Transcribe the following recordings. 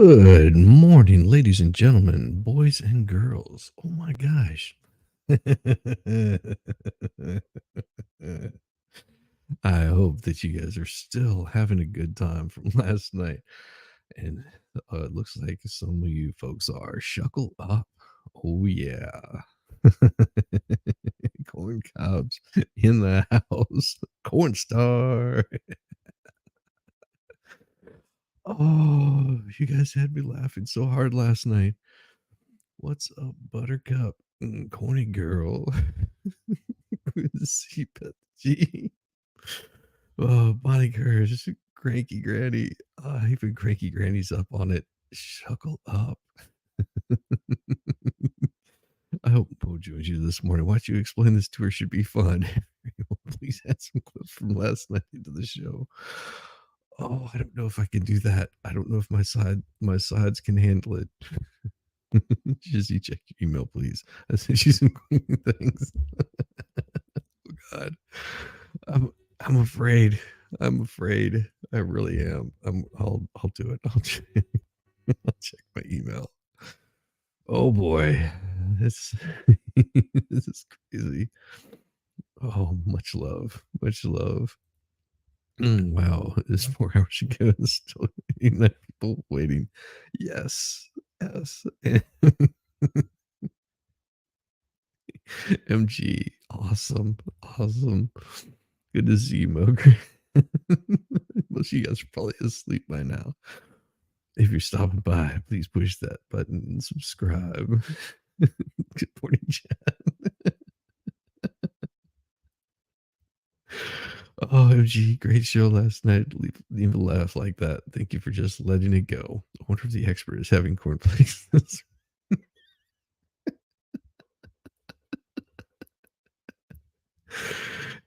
Good morning, ladies and gentlemen, boys and girls. Oh my gosh. I hope that you guys are still having a good time from last night. And it looks like some of you folks are shuckle up. Oh, yeah. Corn cobs in the house. Corn star. Oh, you guys had me laughing so hard last night. What's up, Buttercup? Corny girl. With the CPG. Oh, Bonnie Curse, Cranky Granny. Even Cranky Granny's up on it. Shuckle up. I hope Poe joins you this morning. Watch you explain this to her should be fun. Please add some clips from last night into the show. Oh, I don't know if I can do that. I don't know if my sides can handle it. Jizzy, check your email, please. I sent you some things. Oh God. I'm afraid. I'm afraid. I really am. I'll do it. I'll check my email. Oh boy. This this is crazy. Oh, much love. Much love. Wow, it's 4 hours ago and still 89 people waiting. Yes. Yes. MG. Awesome. Awesome. Good to see you, Moger. Most of you guys are probably asleep by now. If you're stopping by, please push that button and subscribe. Good morning, chat. OMG, great show last night. Leave a laugh like that. Thank you for just letting it go. I wonder if the expert is having cornflakes.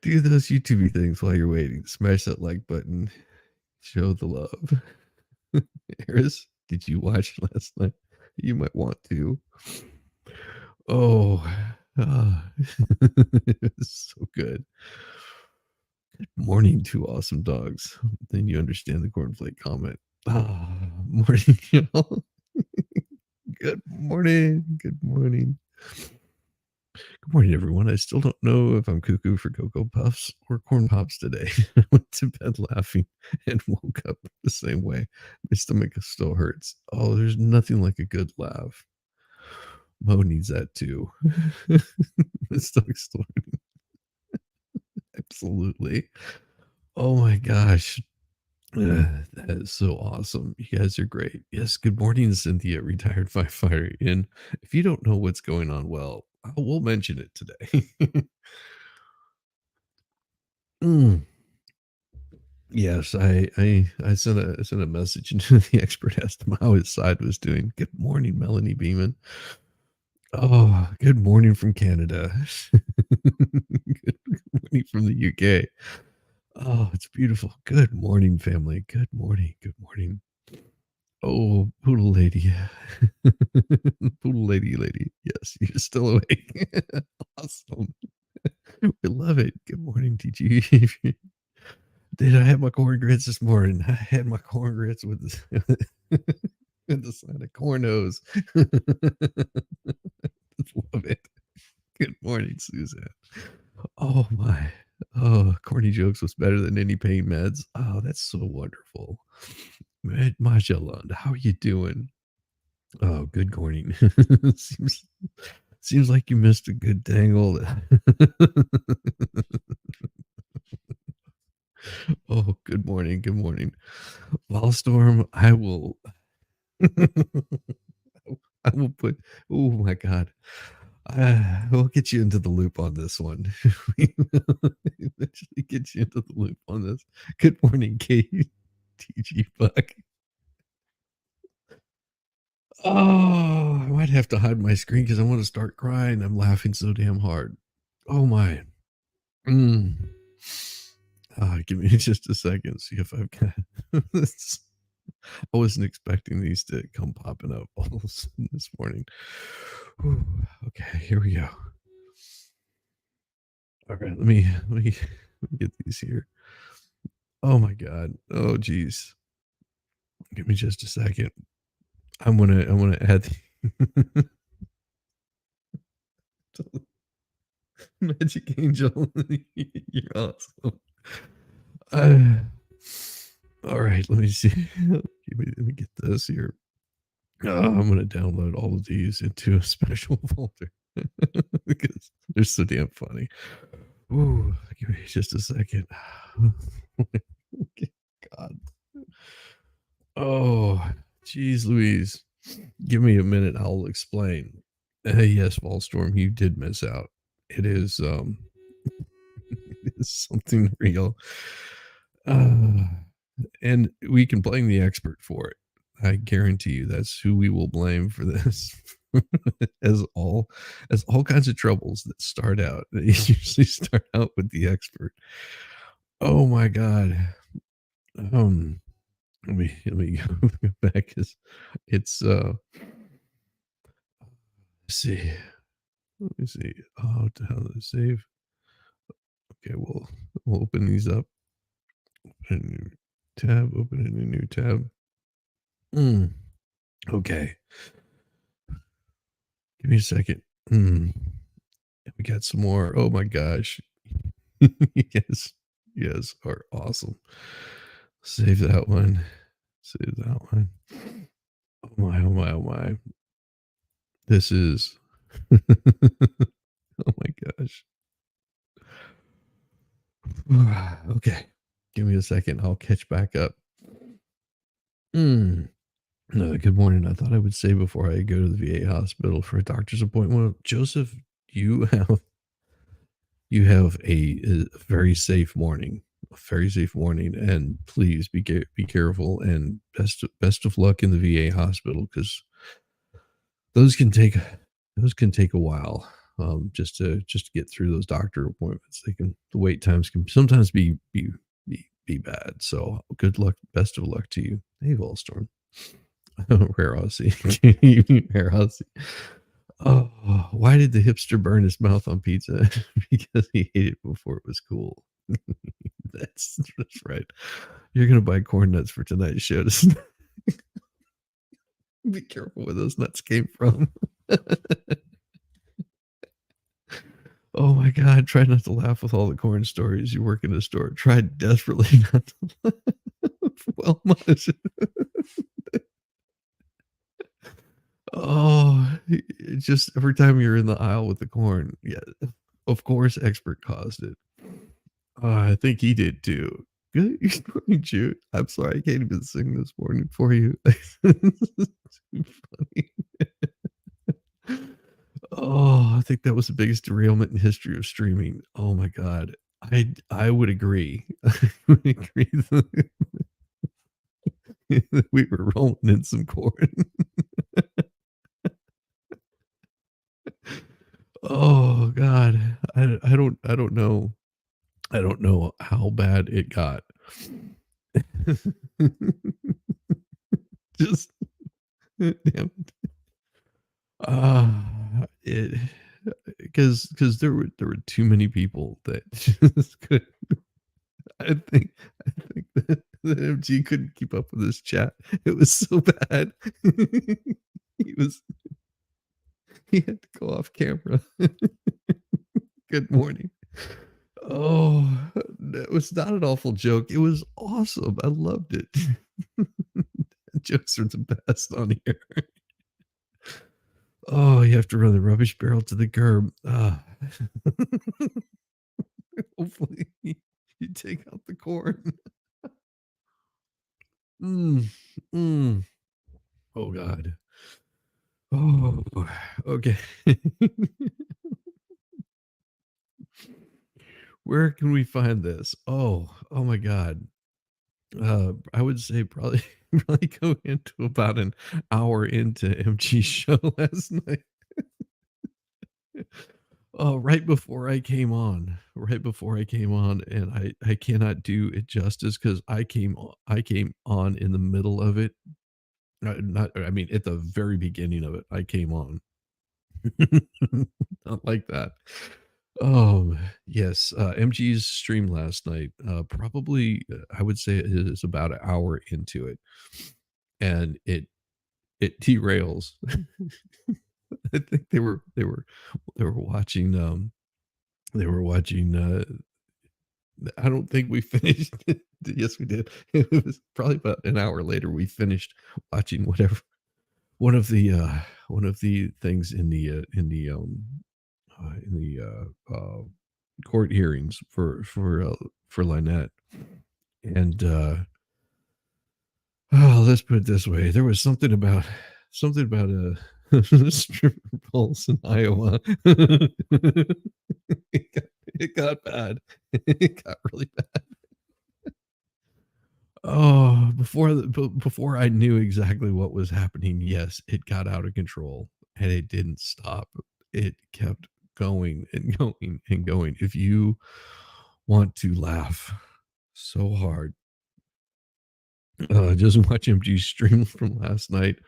Do those YouTube things while you're waiting. Smash that like button. Show the love. Harris, did you watch last night? You might want to. Oh, it's so good. Good morning, two awesome dogs. Then you understand the cornflake comment. Morning, y'all. Good morning. Good morning. Good morning, everyone. I still don't know if I'm cuckoo for Cocoa Puffs or Corn Pops today. I went to bed laughing and woke up the same way. My stomach still hurts. Oh, there's nothing like a good laugh. Mo needs that too. My stomach's still hurting. Absolutely. Oh my gosh. That is so awesome. You guys are great. Yes, good morning, Cynthia, retired firefighter. And if you don't know what's going on, well, I will mention it today. Mm. Yes, I sent a message into the expert, asked him how his side was doing. Good morning, Melanie Beeman. Oh, good morning from Canada. Good morning from the UK. Oh, it's beautiful. Good morning, family. Good morning. Good morning. Oh, poodle lady. Poodle lady. Yes, you're still awake. Awesome. We love it. Good morning, TG. Did I have my corn grits this morning? I had my corn grits with the, with the side of cornos. Love it. Good morning, Suzanne. Oh my. Oh, corny jokes was better than any pain meds. Oh, that's so wonderful. Majalond, how are you doing? Oh, good morning. Seems like you missed a good dangle. Oh, good morning. Good morning. Volstorm, I will put, oh my God. We'll get you into the loop on this one. We will eventually get you into the loop on this. Good morning, Kate. TG Buck. Oh, I might have to hide my screen because I want to start crying. I'm laughing so damn hard. Oh my. Mm. Give me just a second. See if I've got this. I wasn't expecting these to come popping up all of a sudden this morning. Whew. Okay, here we go. All right, let me get these here. Oh my god. Oh geez. Give me just a second. I'm gonna add the Magic Angel. You're awesome. Uh, all right, let me see. Let me get this here. I'm gonna download all of these into a special folder because they're so damn funny. Ooh, give me just a second. God. Oh, geez, Louise. Give me a minute. I'll explain. Yes, Volstorm, you did miss out. It is it is something real. Uh, and we can blame the expert for it. I guarantee you that's who we will blame for this. as all as all kinds of troubles that start out, they usually start out with the expert. Oh my god. Um let me go back. It's let's see. Let me see. Oh, how to save. Okay, we'll open these up. Open a new tab. Open a new tab. Mm, okay. Give me a second. Mm, we got some more. Oh my gosh. Yes. Yes, are awesome. Save that one. Save that one. Oh my, oh my, oh my. This is oh my gosh. Okay. Give me a second. I'll catch back up. Mm. No, good morning. I thought I would say before I go to the VA hospital for a doctor's appointment, well, Joseph, you have you have a very safe morning, a very safe morning, and please be careful and best of luck in the VA hospital because those can take those can take a while just to get through those doctor appointments. The wait times can sometimes be bad. So good luck, best of luck to you. Hey, Volstorm. Rare Aussie. Rare Aussie. Oh, why did the hipster burn his mouth on pizza? Because he ate it before it was cool. That's right. You're gonna buy corn nuts for tonight's show. Just be careful where those nuts came from. Oh my god, try not to laugh with all the corn stories. You work in a store. Try desperately not to laugh. Well much. Oh, just every time you're in the aisle with the corn, yeah, of course, expert caused it. I think he did too. Good morning, Jude. I'm sorry I can't even sing this morning for you. Too funny. Oh, I think that was the biggest derailment in history of streaming. Oh my god. I would agree. I would agree that we were rolling in some corn. Oh god. I don't know. I don't know how bad it got. Just damn. It because there were too many people that just could I think that MG couldn't keep up with his chat. It was so bad. He was he had to go off camera. Good morning. Oh, that was not an awful joke. It was awesome. I loved it. Jokes are the best on here. Oh, you have to run the rubbish barrel to the curb. Hopefully you take out the corn. Mm, mm. Oh god. Oh, okay. Where can we find this? Oh my god. I would say probably probably go into about an hour into MG's show last night. Oh, right before I came on, and I cannot do it justice because I came on in the middle of it. Not I mean, at the very beginning of it, I came on. Not like that. Oh, yes, MG's stream last night, probably, I would say it is about an hour into it, and it derails. I think they were watching, they were watching, I don't think we finished it. Yes, we did. It was probably about an hour later, we finished watching whatever one of the, one of the things in the, court hearings for Lynette, and, oh, let's put it this way, there was something about, stripper poles in Iowa. It got bad. It got really bad. Oh, before I knew exactly what was happening, yes, it got out of control, and it didn't stop. It kept going and going and going. If you want to laugh so hard, just watch MG's stream from last night.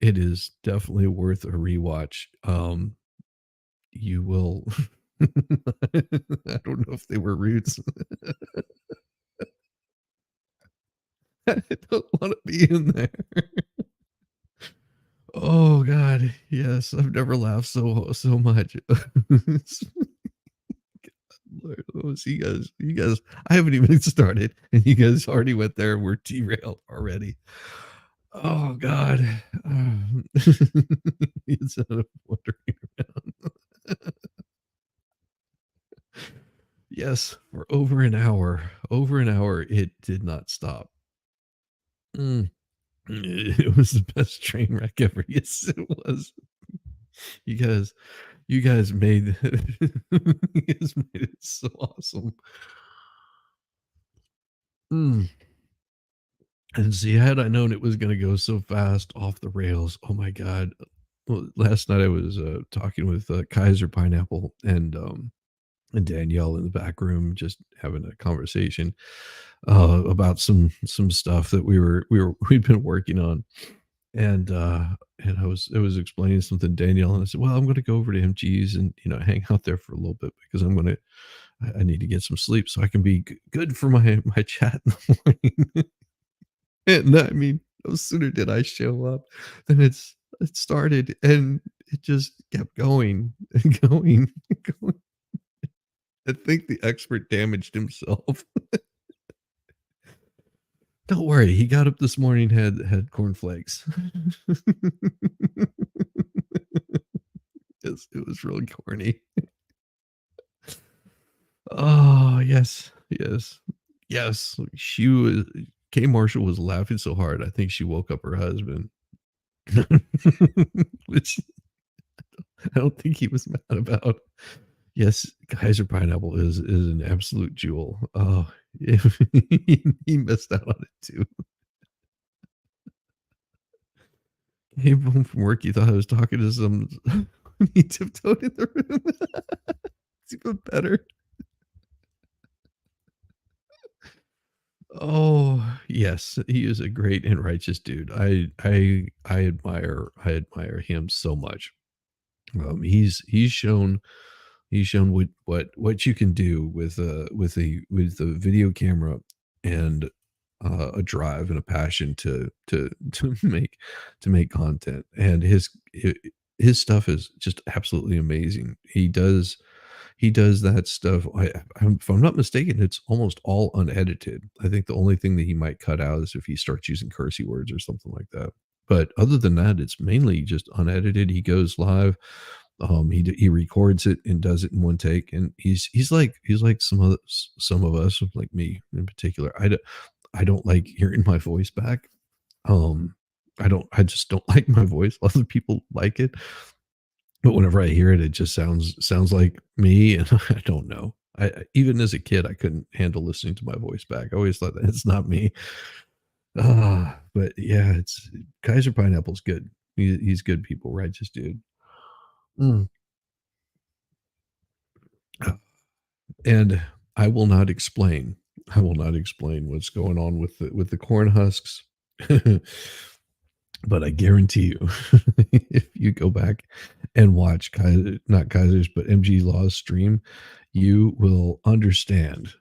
It is definitely worth a rewatch. You will I don't know if they were roots. I don't wanna be in there. Oh god, yes, I've never laughed so much. Lord, oh, so you guys I haven't even started, and you guys already went there, we're derailed already. Oh god. Instead of wandering around. Yes, for over an hour, it did not stop. Mm. It was the best train wreck ever. Yes, it was. You guys you guys made you guys made it so awesome. Mm. And see, had I known it was gonna go so fast off the rails, oh my god. Well, last night I was, talking with, Kaiser Pineapple and Danielle in the back room, just having a conversation, about some stuff that we'd been working on. And I was explaining something to Danielle, and I said, "Well, I'm gonna go over to MG's and, hang out there for a little bit because I need to get some sleep so I can be good for my chat in the morning." And I mean, no sooner did I show up than it started, and it just kept going and going and going. I think the expert damaged himself. Don't worry, he got up this morning, had cornflakes. It was really corny. Oh, yes, yes, yes. She was K. Marshall was laughing so hard, I think she woke up her husband. Which I don't think he was mad about. Yes, Kaiser Pineapple is an absolute jewel. Oh, he missed out on it too. Came home from work, he thought I was talking to some he tiptoed in the room. It's even better. Oh, yes, he is a great and righteous dude. I admire him so much. He's shown what you can do with a video camera and a drive and a passion to make content. And his stuff is just absolutely amazing. He does that stuff. If I'm not mistaken, it's almost all unedited. I think the only thing that he might cut out is if he starts using cursey words or something like that. But other than that, it's mainly just unedited. He goes live. He records it and does it in one take, and he's like some of us, like me in particular. I don't like hearing my voice back. Um, I just don't like my voice. Other people like it, but whenever I hear it, it just sounds like me, and I don't know. Even as a kid, I couldn't handle listening to my voice back. I always thought that it's not me. But yeah, it's Kaiser Pineapple's good. He's good people, righteous dude. Mm. And I will not explain. I will not explain what's going on with the corn husks. But I guarantee you, if you go back and watch not Kaiser's, but MG Law's stream, you will understand.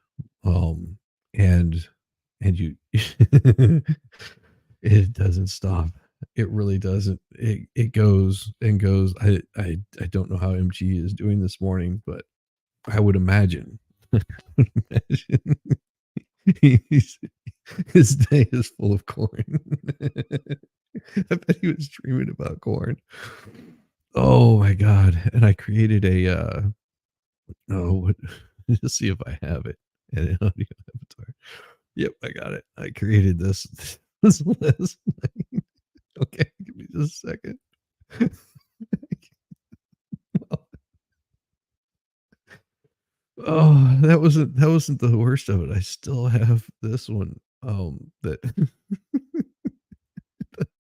Um, and and you it doesn't stop. It really doesn't. It goes and goes. I don't know how MG is doing this morning, but I would imagine. Imagine he's his day is full of corn. I bet he was dreaming about corn. Oh my god, and I created a, oh, what let's see if I have it, and an audio avatar. Yep, I got it. I created this this list. Okay, give me just a second. Oh, that wasn't the worst of it. I still have this one, that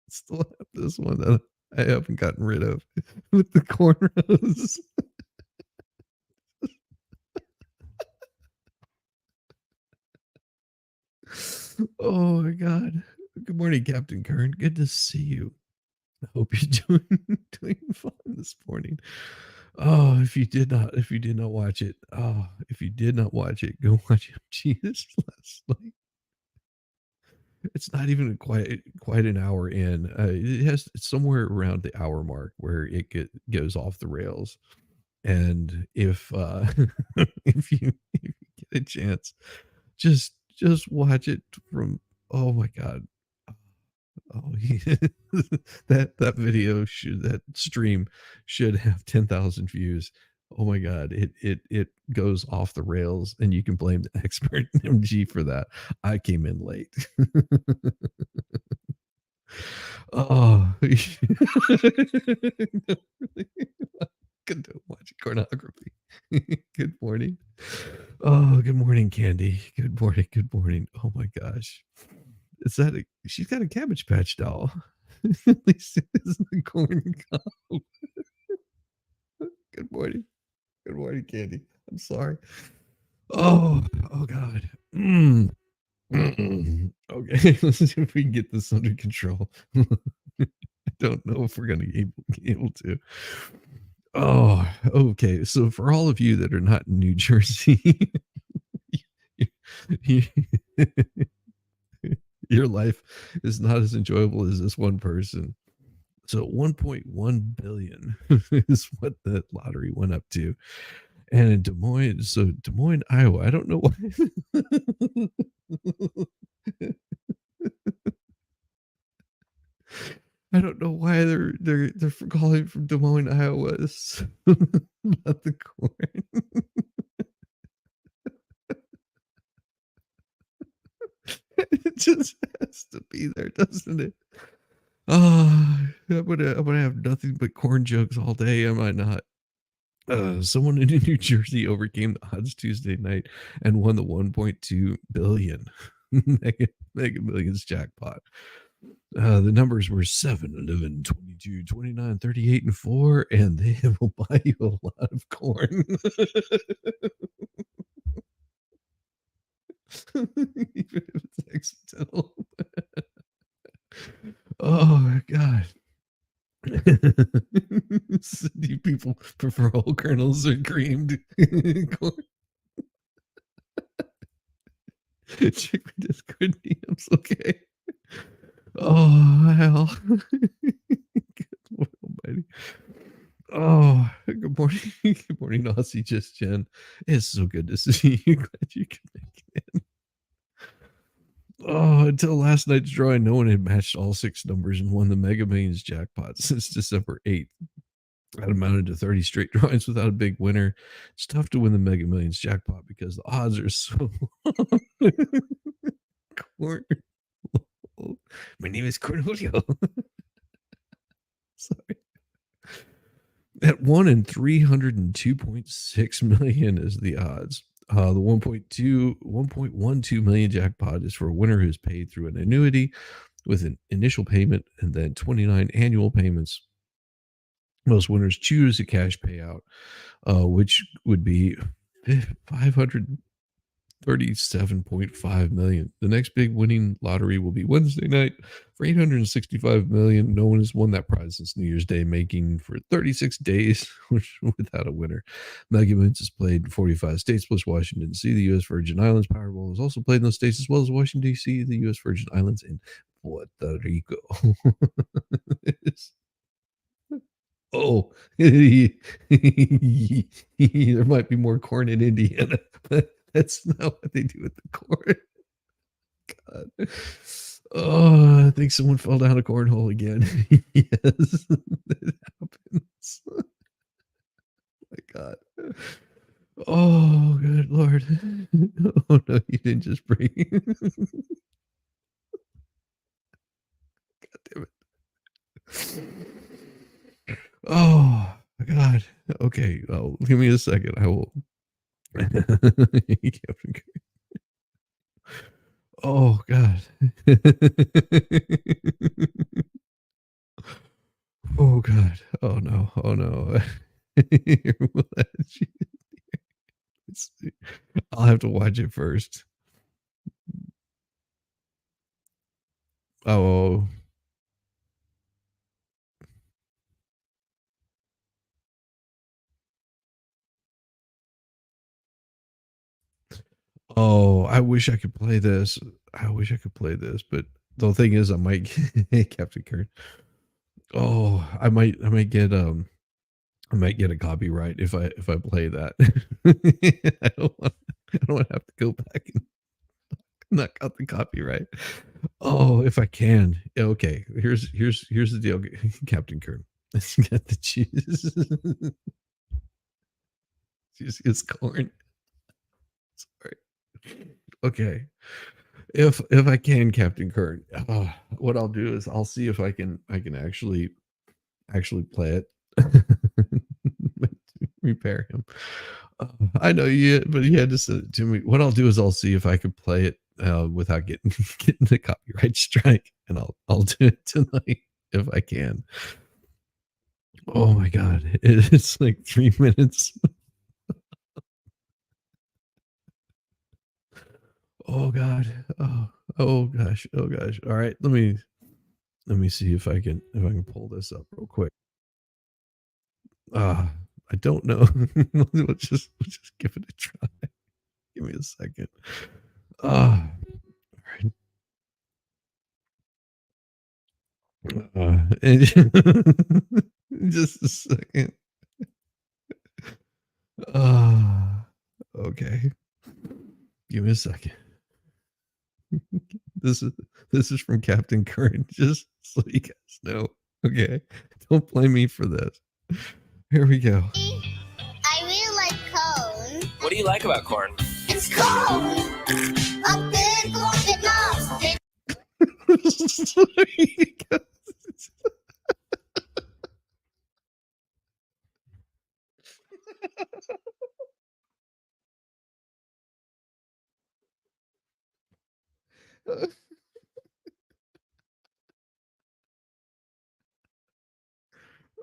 still have this one that I haven't gotten rid of with the cornrows. Oh my god. Good morning, Captain Kern. Good to see you. I hope you're doing fine this morning. Oh, if you did not watch it, oh, if you did not watch it, go watch MG's last night. It's not even quite an hour in. It has it's somewhere around the hour mark where goes off the rails. And if you get a chance, just watch it from oh my god. Oh, that video that stream should have 10,000 views. Oh my god, it goes off the rails, and you can blame the expert MG for that. I came in late. Oh, no, really. Condone watching pornography. Good morning. Oh, good morning, Candy. Good morning. Good morning. Oh my gosh. Is that a she's got a Cabbage Patch doll. At least it isn't a corn cob. Good morning. Good morning, Candy. I'm sorry. Oh god. Mm, okay, let's see if we can get this under control. I don't know if we're gonna be able to. Oh, okay. So for all of you that are not in New Jersey, you your life is not as enjoyable as this one person. So 1.1 billion is what the lottery went up to. And in Des Moines, Iowa, I don't know why. I don't know why they're calling from Des Moines, Iowa. It's about the corn. It just has to be there, doesn't it? Oh, I'm gonna have nothing but corn jokes all day, am I not? Someone in New Jersey overcame the odds Tuesday night and won the 1.2 billion Mega Millions jackpot. The numbers were 7, 11, 22, 29, 38, and 4, and they will buy you a lot of corn. Even if it's accidental. Oh my god. Do people prefer whole kernels or creamed corn? Check my Discord DMs, okay. Oh, hell. Good Lord almighty. Oh, good morning. Good morning, Aussie Just Jen. It's so good to see you. Glad you could make it. Oh, until last night's drawing, no one had matched all 6 numbers and won the Mega Millions jackpot since December 8th. That amounted to 30 straight drawings without a big winner. It's tough to win the Mega Millions jackpot because the odds are so Corn- My name is Cornelio. Sorry. At 1 in 302.6 million is the odds. The 1.12 million jackpot is for a winner who's paid through an annuity with an initial payment and then 29 annual payments. Most winners choose a cash payout, which would be 537.5 million. The next big winning lottery will be Wednesday night for 865 million. No one has won that prize since New Year's Day, making for 36 days without a winner. Mega Millions is played in 45 states plus Washington D.C. The U.S. Virgin Islands Powerball is also played in those states as well as Washington D.C., the U.S. Virgin Islands, and Puerto Rico. Oh, there might be more corn in Indiana, but that's not what they do with the corn. God. Oh, I think someone fell down a cornhole again. Yes, it happens. Oh my God. Oh, good Lord. Oh no, you didn't just break. God damn it. Oh my God. Okay. Oh, give me a second. I will. Oh God. Oh God. Oh no. Oh no. I'll have to watch it first. Oh. Oh, I wish I could play this. I wish I could play this, but the thing is I might Captain Kirk. Oh, I might get a copyright if I play that. I don't want to have to go back and knock out the copyright. Oh, if I can. Yeah, okay. Here's the deal, Captain Kirk. Let's get the cheese. Cheese is corn. Sorry. Okay. If I can, Captain Kirk, what I'll do is I'll see if I can actually play it. Repair him. I know you, but he had to send it to me. What I'll do is I'll see if I can play it without getting getting the copyright strike, and I'll do it tonight if I can. Oh my God, it's like 3 minutes. Oh God. Oh gosh. Oh gosh. All right. Let me see if I can pull this up real quick. Uh I don't know. Let's just give it a try. Give me a second. All right. Just a second. Uh okay. Give me a second. This is this is from Captain Current, just so you guys know. Okay. Don't blame me for this. Here we go. I really like cone. What do you like about corn? It's cone. A big fluffy nose.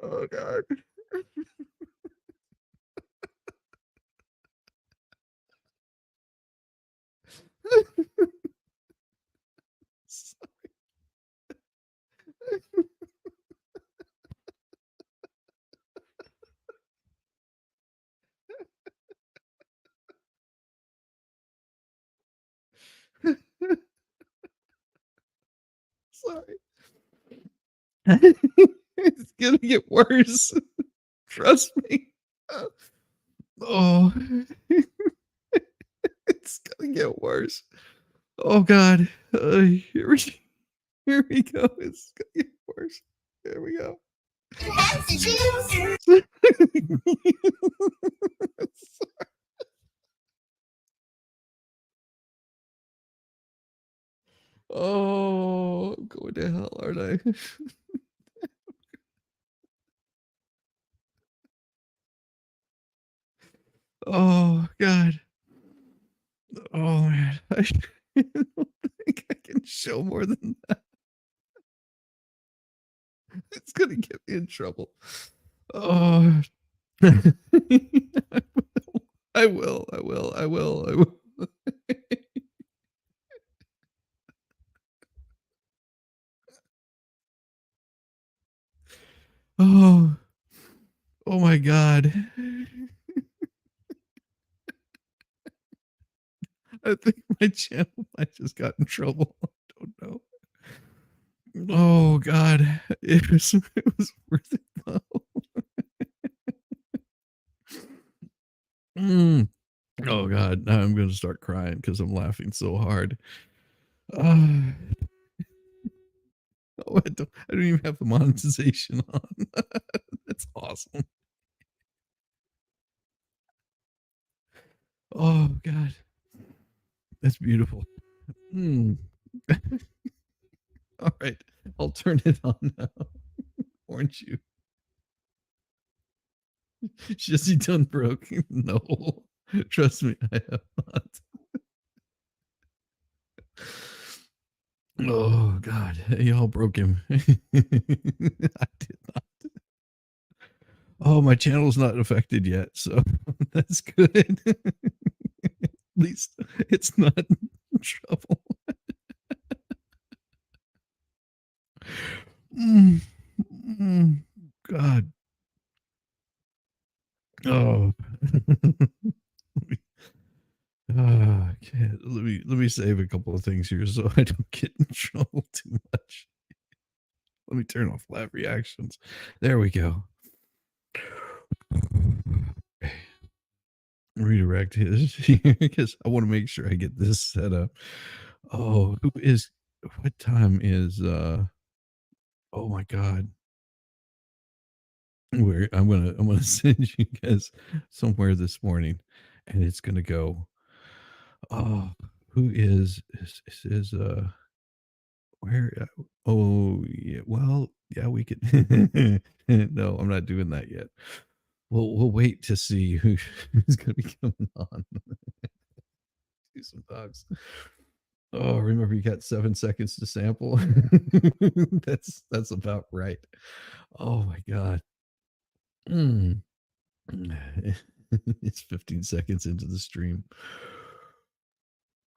Oh God. Sorry. It's gonna get worse. Trust me. Oh, it's gonna get worse. Oh God. Here we go. It's gonna get worse. Here we go. Oh, I'm going to hell, aren't I? Oh God. Oh man. I don't think I can show more than that. It's gonna get me in trouble. Oh. I will. I will. I will. I will. Oh. Oh my God. I think my channel might just got in trouble. I don't know. Oh god, it was worth it though. Mm. Oh god, now I'm gonna start crying because I'm laughing so hard. Uh, oh, I don't even have the monetization on. That's awesome. Oh god, that's beautiful. Mm. All right, I'll turn it on now. Orange you. Jesse done broke. No, trust me, I have not. Oh God, y'all broke him. I did not. Oh, my channel's not affected yet, so that's good. At least it's not in trouble. Mm, mm, God. Oh. Okay. Let me save a couple of things here so I don't get in trouble too much. Let me turn off live reactions. There we go. Redirect his because I want to make sure I get this set up. Oh, who is what time is oh my god. Where I'm gonna send you guys somewhere this morning and it's gonna go. Oh, who is where oh yeah, well, yeah, we could no, I'm not doing that yet. We'll wait to see who's gonna be coming on. Do some dogs. Oh, remember you got 7 seconds to sample? That's about right. Oh my god. Mm. It's 15 seconds into the stream.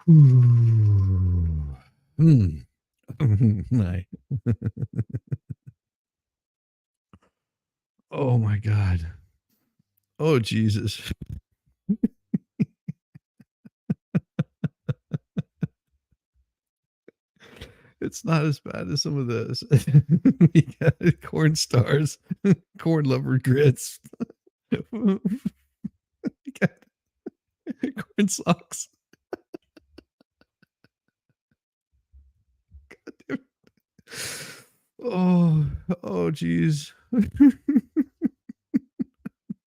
Ooh. Mm. My. Oh my god. Oh, Jesus. It's not as bad as some of those. We got corn stars, corn lover grits. We got corn socks. Oh, oh, geez.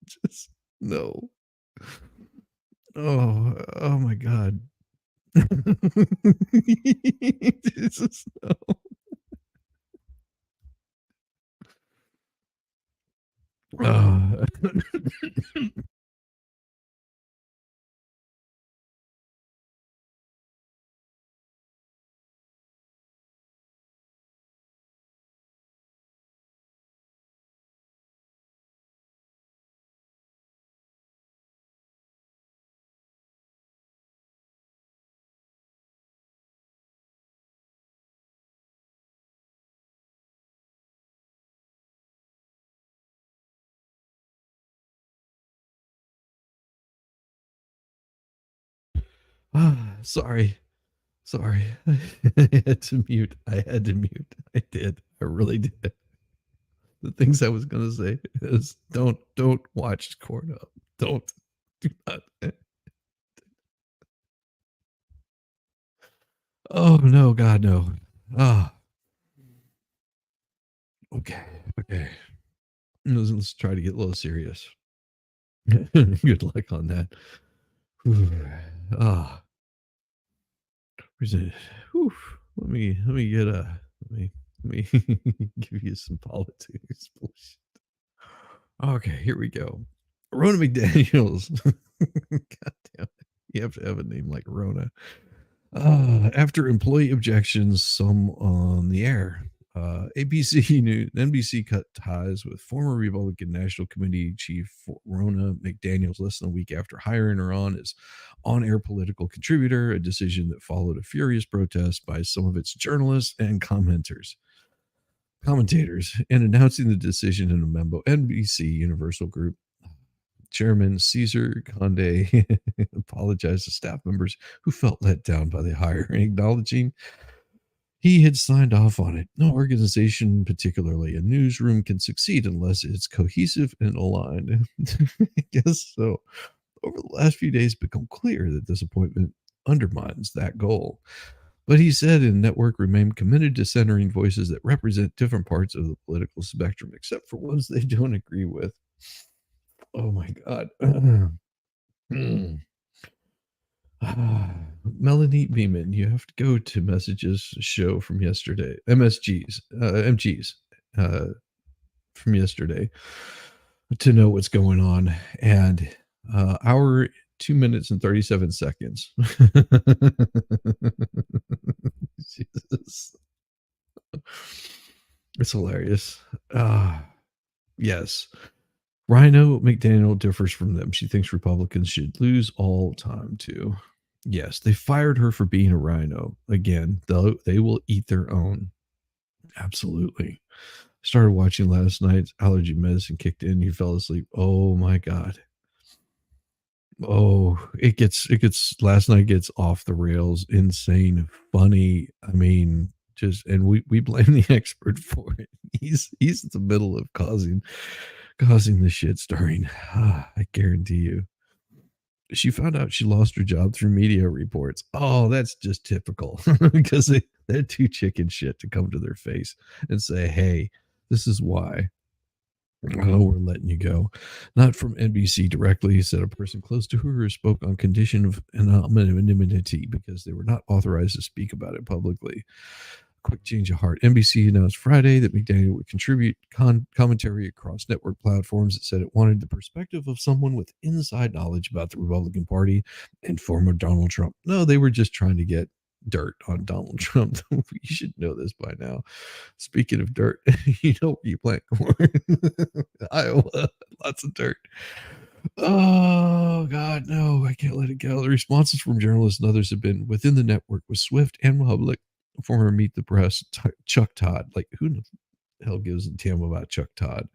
Just no. Oh, oh my god. Jesus, no. Uh, sorry. Sorry. I had to mute. I had to mute. I did. I really did. The things I was gonna say is don't watch corn up. Don't. Do not. Oh no, God no. Ah, okay. Okay. Let's try to get a little serious. Good luck on that. Whew. Ah, where's it? Whew. Let me get a let me give you some politics bullshit. Okay, here we go. Rona McDaniels. God damn it. You have to have a name like Rona. After employee objections, some on the air. ABC News, NBC cut ties with former Republican National Committee Chief Rona McDaniels less than a week after hiring her on as on-air political contributor, a decision that followed a furious protest by some of its journalists and commentators, and announcing the decision in a memo. NBC Universal Group Chairman Cesar Conde apologized to staff members who felt let down by the hire, acknowledging He had signed off on it. No organization, particularly a newsroom, can succeed unless it's cohesive and aligned. I guess so. Over the last few days, it's become clear that disappointment undermines that goal. But he said in network remain committed to centering voices that represent different parts of the political spectrum, except for ones they don't agree with. Oh my God. Melanie Beeman, you have to go to Messages show from yesterday, MGs uh, from yesterday to know what's going on. And hour 2 minutes and 37 seconds. Jesus. It's hilarious. Yes. Rhino McDaniel differs from them. She thinks Republicans should lose all time too. Yes, they fired her for being a rhino. Again, though they will eat their own. Absolutely. Started watching last night. Allergy medicine kicked in. You fell asleep. Oh my God. Oh, it gets last night gets off the rails, insane, funny. I mean, just and we blame the expert for it. He's in the middle of causing the shit stirring. I guarantee you. She found out she lost her job through media reports. Oh, that's just typical because they're too chicken shit to come to their face and say, hey, this is why. Oh, we're letting you go. Not from NBC directly, said a person close to her spoke on condition of anonymity because they were not authorized to speak about it publicly. Quick change of heart. NBC announced Friday that McDaniel would contribute commentary across network platforms. It said it wanted the perspective of someone with inside knowledge about the Republican Party and former Donald Trump. No, they were just trying to get dirt on Donald Trump. You should know this by now. Speaking of dirt, you know where you plant corn. Iowa, lots of dirt. Oh God, no, I can't let it go. The responses from journalists and others have been within the network was swift and public. Former Meet the Press Chuck Todd, like who the hell gives a damn about Chuck Todd?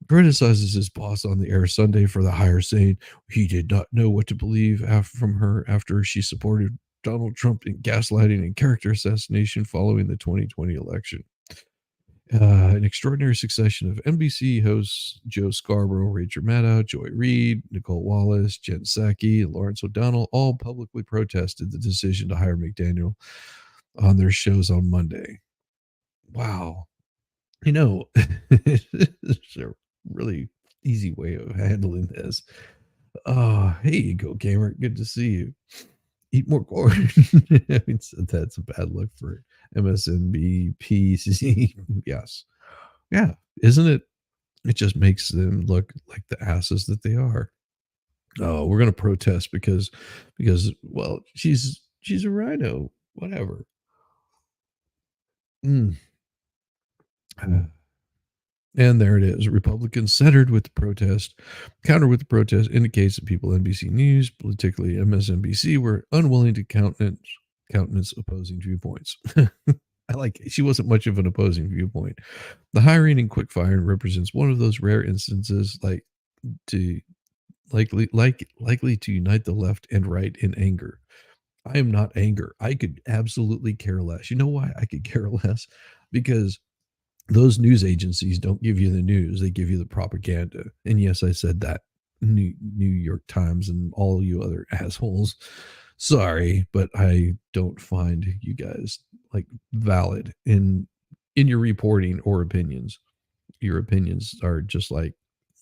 Criticizes his boss on the air Sunday for the hire, saying he did not know what to believe from her after she supported Donald Trump in gaslighting and character assassination following the 2020 election. An extraordinary succession of NBC hosts Joe Scarborough, Rachel Maddow, Joy Reid, Nicole Wallace, Jen Psaki, and Lawrence O'Donnell all publicly protested the decision to hire McDaniel on their shows on Monday. Wow. You know, it's a really easy way of handling this. Hey, you go, gamer. Good to see you. Eat more corn. I mean, so that's a bad look for MSNBPC. Yes. Yeah. Isn't it? It just makes them look like the asses that they are. Oh, we're going to protest because, well, she's a rhino. Whatever. Mm. And there it is. Republicans centered with the protest, counter with the protest, indicates that people NBC News, particularly MSNBC, were unwilling to countenance opposing viewpoints. I like it. She wasn't much of an opposing viewpoint. The hiring in quick firing represents one of those rare instances to likely to unite the left and right in anger. I am not anger. I could absolutely care less. You know why I could care less? Because those news agencies don't give you the news, they give you the propaganda. And yes, I said that. New York Times and all you other assholes. Sorry, but I don't find you guys like valid in your reporting or opinions. Your opinions are just like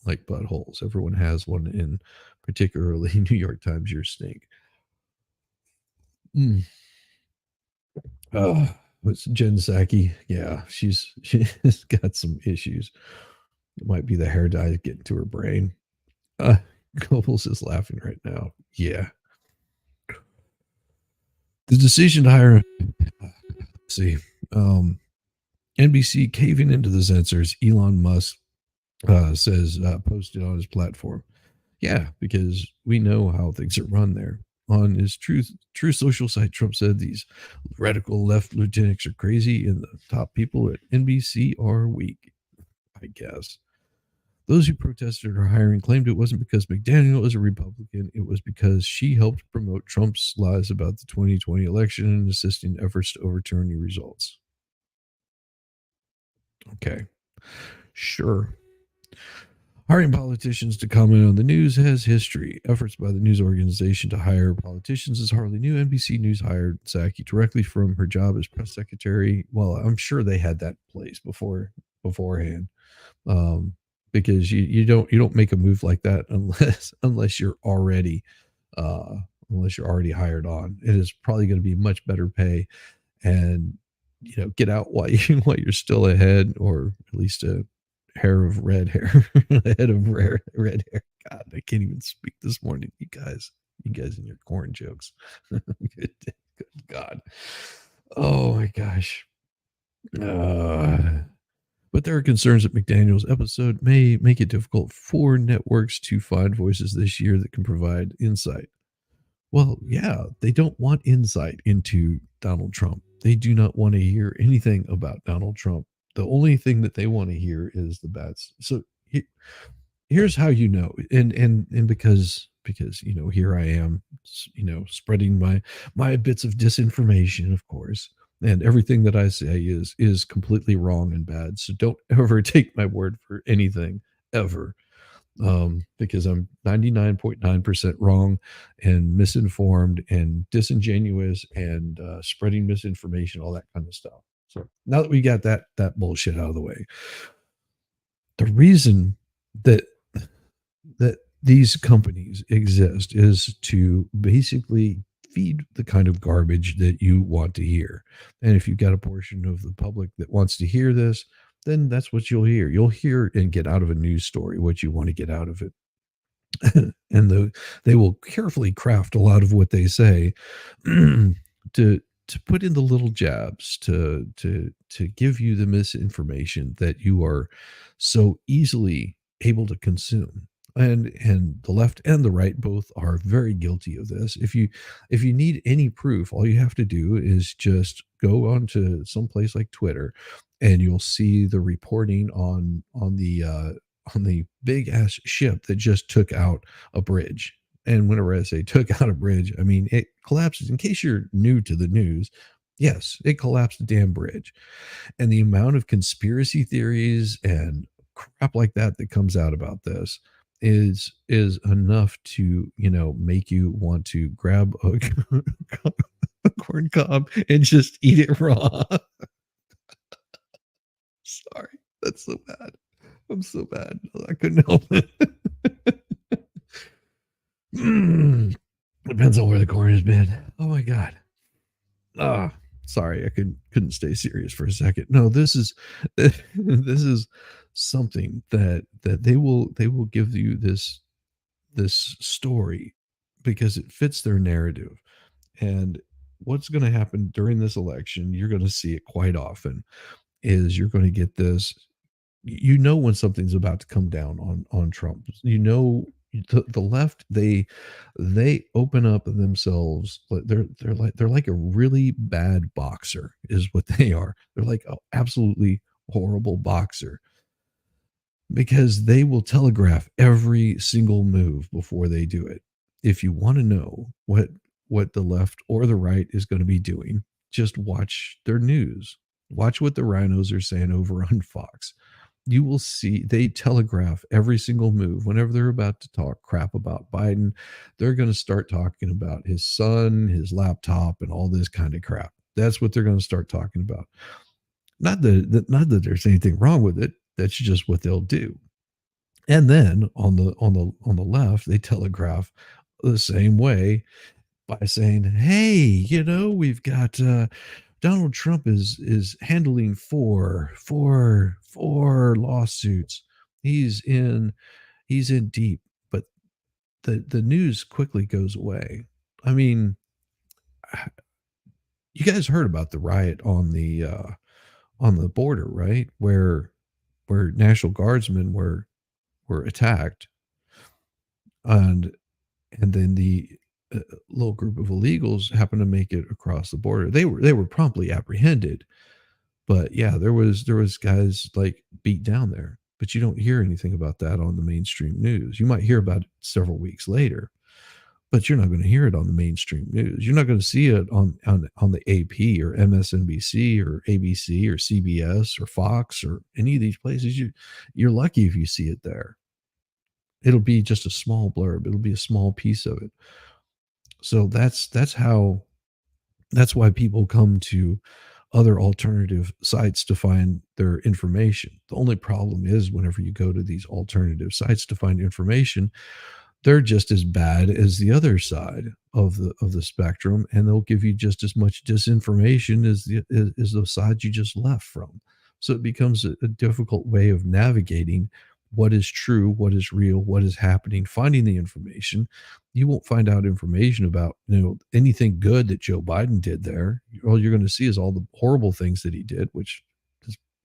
buttholes. Everyone has one, in particularly New York Times. Your stink. Mm. What's Jen Psaki? Yeah, she's got some issues. It might be the hair dye getting to her brain. Goebbels is laughing right now. Yeah. The decision to hire, see, NBC caving into the censors, Elon Musk says, posted on his platform. Yeah, because we know how things are run there. On his true social site, Trump said these radical left lieutenants are crazy and the top people at NBC are weak, I guess. Those who protested her hiring claimed it wasn't because McDaniel was a Republican. It was because she helped promote Trump's lies about the 2020 election and assisting efforts to overturn the results. Okay, sure. Hiring politicians to comment on the news has history. Efforts by the news organization to hire politicians is hardly new. NBC News hired Psaki directly from her job as press secretary. Well, I'm sure they had that in place beforehand, um, because you don't make a move like that unless you're already uh, hired on. It is probably going to be much better pay, and get out while you while you're still ahead, or at least a hair of red hair, a head of red hair. God, I can't even speak this morning, you guys and your corn jokes. Good God. Oh my gosh. uh, but there are concerns that McDaniel's episode may make it difficult for networks to find voices this year that can provide insight. Well, yeah, they don't want insight into Donald Trump. They do not want to hear anything about Donald Trump. The only thing that they want to hear is the bats. So here's how you know, and because here I am, spreading my bits of disinformation, of course, and everything that I say is completely wrong and bad. So don't ever take my word for anything ever, because I'm 99.9% wrong and misinformed and disingenuous and spreading misinformation, all that kind of stuff. So now that we got that bullshit out of the way, the reason that these companies exist is to basically feed the kind of garbage that you want to hear. And if you've got a portion of the public that wants to hear this, then that's what you'll hear. You'll hear and get out of a news story what you want to get out of it. And they will carefully craft a lot of what they say to put in the little jabs to give you the misinformation that you are so easily able to consume. And the left and the right both are very guilty of this. If you need any proof, all you have to do is just go onto some place like Twitter, and you'll see the reporting on the big ass ship that just took out a bridge. And whenever I say took out a bridge, I mean it collapses. In case you're new to the news, yes, it collapsed a damn bridge. And the amount of conspiracy theories and crap like that that comes out about this is enough to make you want to grab a corn cob and just eat it raw. Sorry, that's so bad. I'm so bad. I couldn't help it. Depends on where the corn has been. Oh my god. Ah, sorry, I couldn't stay serious for a second. No, this is this is something that they will give you this story because it fits their narrative. And what's going to happen during this election, you're going to see it quite often, is you're going to get this. When something's about to come down on Trump. The left, they open up themselves. They're like a really bad boxer is what they are. They're like an absolutely horrible boxer, because they will telegraph every single move before they do it. If you want to know what the left or the right is going to be doing, just watch their news. Watch what the rhinos are saying over on Fox. You will see they telegraph every single move. Whenever they're about to talk crap about Biden, they're going to start talking about his son, his laptop, and all this kind of crap. That's what they're going to start talking about. Not that there's anything wrong with it. That's just what they'll do. And then on the left, they telegraph the same way by saying, "Hey, we've got Donald Trump is handling four lawsuits. He's in he's in deep." But the news quickly goes away. I mean, you guys heard about the riot on the border, right? Where National Guardsmen were attacked, and then the little group of illegals happened to make it across the border. They were promptly apprehended, but yeah, there was guys like beat down there but you don't hear anything about that on the mainstream news. You might hear about it several weeks later, but you're not going to hear it on the mainstream news. You're not going to see it on the AP or MSNBC or ABC or CBS or Fox or any of these places. You're lucky if you see it there. It'll be just a small blurb. It'll be a small piece of it. So that's why people come to other alternative sites to find their information. The only problem is whenever you go to these alternative sites to find information, they're just as bad as the other side of the spectrum, and they'll give you just as much disinformation as the side you just left from. So it becomes a difficult way of navigating what is true, what is real, what is happening, finding the information. You won't find out information about anything good that Joe Biden did there. All you're going to see is all the horrible things that he did, which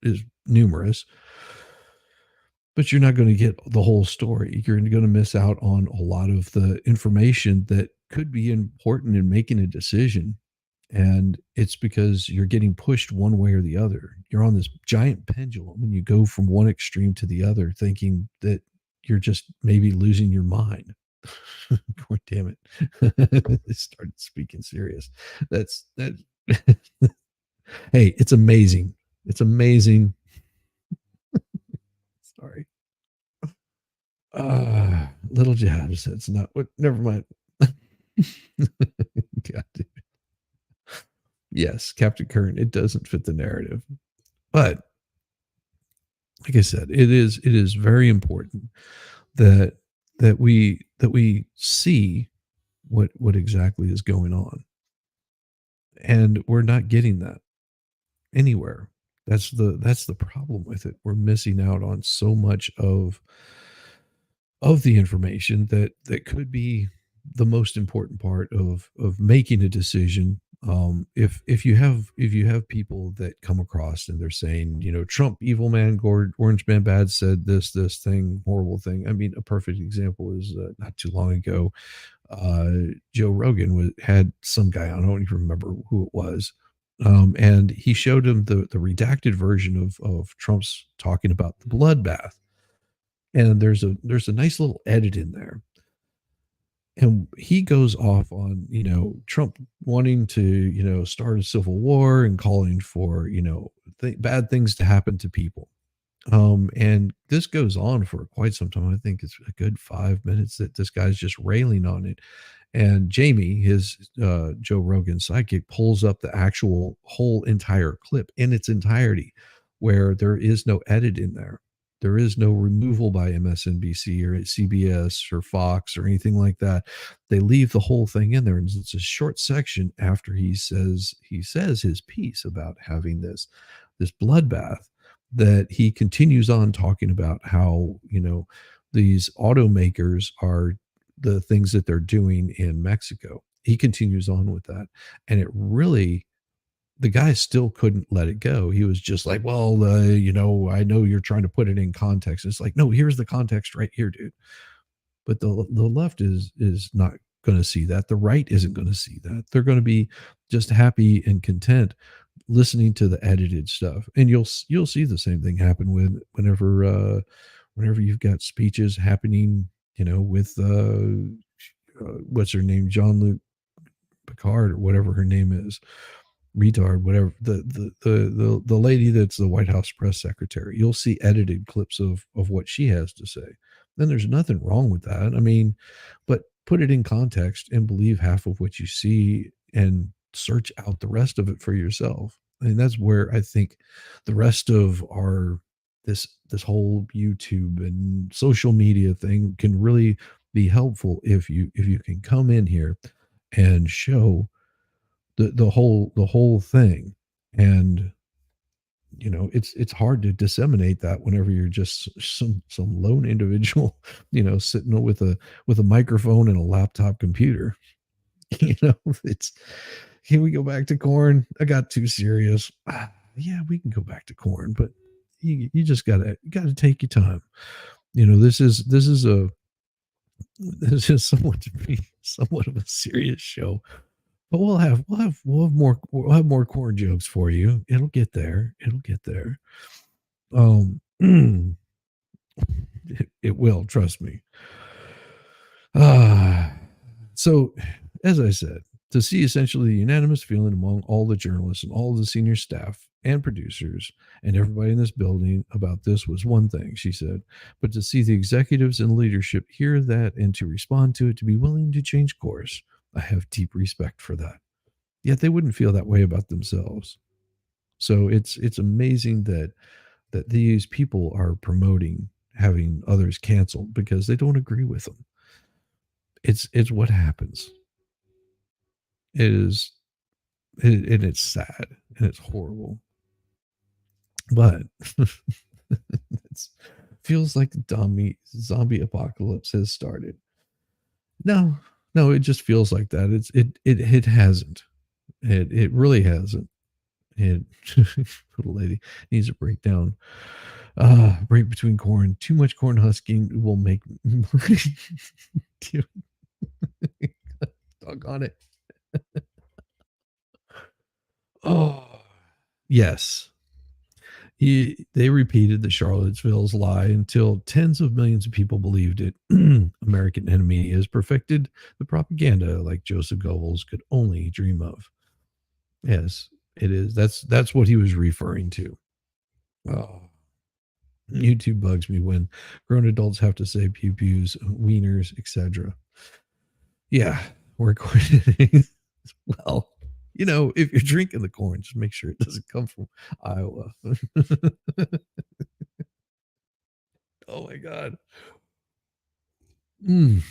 is numerous, but you're not going to get the whole story. You're going to miss out on a lot of the information that could be important in making a decision. And it's because you're getting pushed one way or the other. You're on this giant pendulum and you go from one extreme to the other, thinking that you're just maybe losing your mind. God damn it. They started speaking serious. That's that. Hey, it's amazing. It's amazing. Sorry. Little jabs. That's not what. Never mind. God, dude. Yes, Captain Current. It doesn't fit the narrative, but like I said, it is very important that that we see what exactly is going on, and we're not getting that anywhere. That's the problem with it. We're missing out on so much of the information that could be the most important part of making a decision. If you have people that come across and they're saying, Trump, evil man, orange man bad, said this thing, horrible thing. I mean, a perfect example is not too long ago, Joe Rogan had some guy, I don't even remember who it was, and he showed him the redacted version of Trump's talking about the bloodbath, and there's a nice little edit in there, and he goes off on Trump wanting to start a civil war and calling for bad things to happen to people. And this goes on for quite some time. I think it's a good 5 minutes that this guy's just railing on it. And Jamie, his Joe Rogan sidekick, pulls up the actual whole entire clip in its entirety, where there is no edit in there. There is no removal by MSNBC or CBS or Fox or anything like that. They leave the whole thing in there, and it's a short section after he says his piece about having this bloodbath, that he continues on talking about how these automakers are the things that they're doing in Mexico. He continues on with that, and it really, the guy still couldn't let it go. He was just like, well, I know you're trying to put it in context. It's like, no, here's the context right here, dude. But the left is not going to see that. The right isn't going to see that. They're going to be just happy and content listening to the edited stuff. And you'll see the same thing happen whenever you've got speeches happening, with what's her name, John Luke Picard or whatever her name is, retard, whatever, the lady that's the White House press secretary. You'll see edited clips of what she has to say. Then there's nothing wrong with that. I mean, but put it in context and believe half of what you see and search out the rest of it for yourself. I mean, that's where I think the rest of our this whole YouTube and social media thing can really be helpful if you can come in here and show the whole thing. And it's hard to disseminate that whenever you're just some lone individual sitting with a microphone and a laptop computer. It's, can we go back to corn? I got too serious. Yeah, we can go back to corn, but you just gotta take your time. This is somewhat to be somewhat of a serious show. But we'll have more corn jokes for you. It'll get there. It'll get there. Um, It will, trust me. Ah, so, as I said, to see essentially the unanimous feeling among all the journalists and all the senior staff and producers and everybody in this building about this was one thing, she said. But to see the executives and leadership hear that and to respond to it, to be willing to change course, I have deep respect for that. Yet they wouldn't feel that way about themselves. So it's amazing that these people are promoting having others canceled because they don't agree with them. It's what happens. It is, and it's sad and it's horrible, but it feels like the zombie apocalypse has started. No, no, it just feels like that. It hasn't. It really hasn't. It little lady needs to break down. Break between corn. Too much corn husking will make doggone it. Oh, yes. They repeated the Charlottesville's lie until tens of millions of people believed it. American enemy has perfected the propaganda like Joseph Goebbels could only dream of. Yes, it is. That's what he was referring to. Oh, YouTube bugs me when grown adults have to say pew pews, wieners, etc. Yeah, we're going to. Well, if you're drinking the corn, just make sure it doesn't come from Iowa. Oh my God. Mm.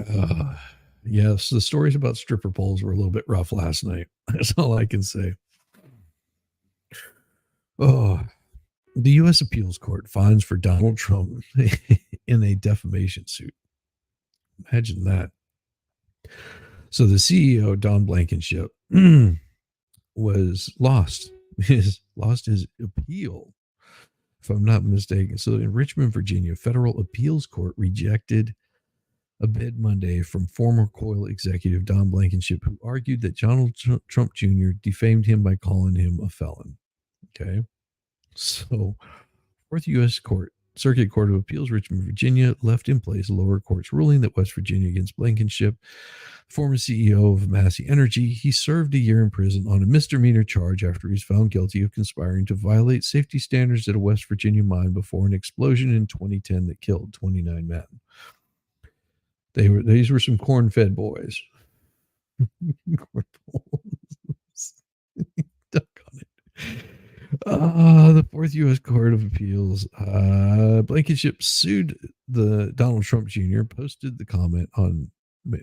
Uh, yes, the stories about stripper poles were a little bit rough last night. That's all I can say. Oh, the U.S. Appeals Court fines for Donald Trump in a defamation suit. Imagine that. So the CEO, Don Blankenship, was lost his appeal, if I'm not mistaken. So in Richmond, Virginia, federal appeals court rejected a bid Monday from former Coil executive Don Blankenship, who argued that Donald Trump Jr. defamed him by calling him a felon. Okay. So, Fourth U.S. Circuit Court of Appeals, Richmond, Virginia, left in place a lower court's ruling that West Virginia against Blankenship, former CEO of Massey Energy. He served a year in prison on a misdemeanor charge after he was found guilty of conspiring to violate safety standards at a West Virginia mine before an explosion in 2010 that killed 29 men. These were some corn-fed boys. The Fourth U.S. Court of Appeals, Blankenship sued the Donald Trump Jr. Posted the comment on he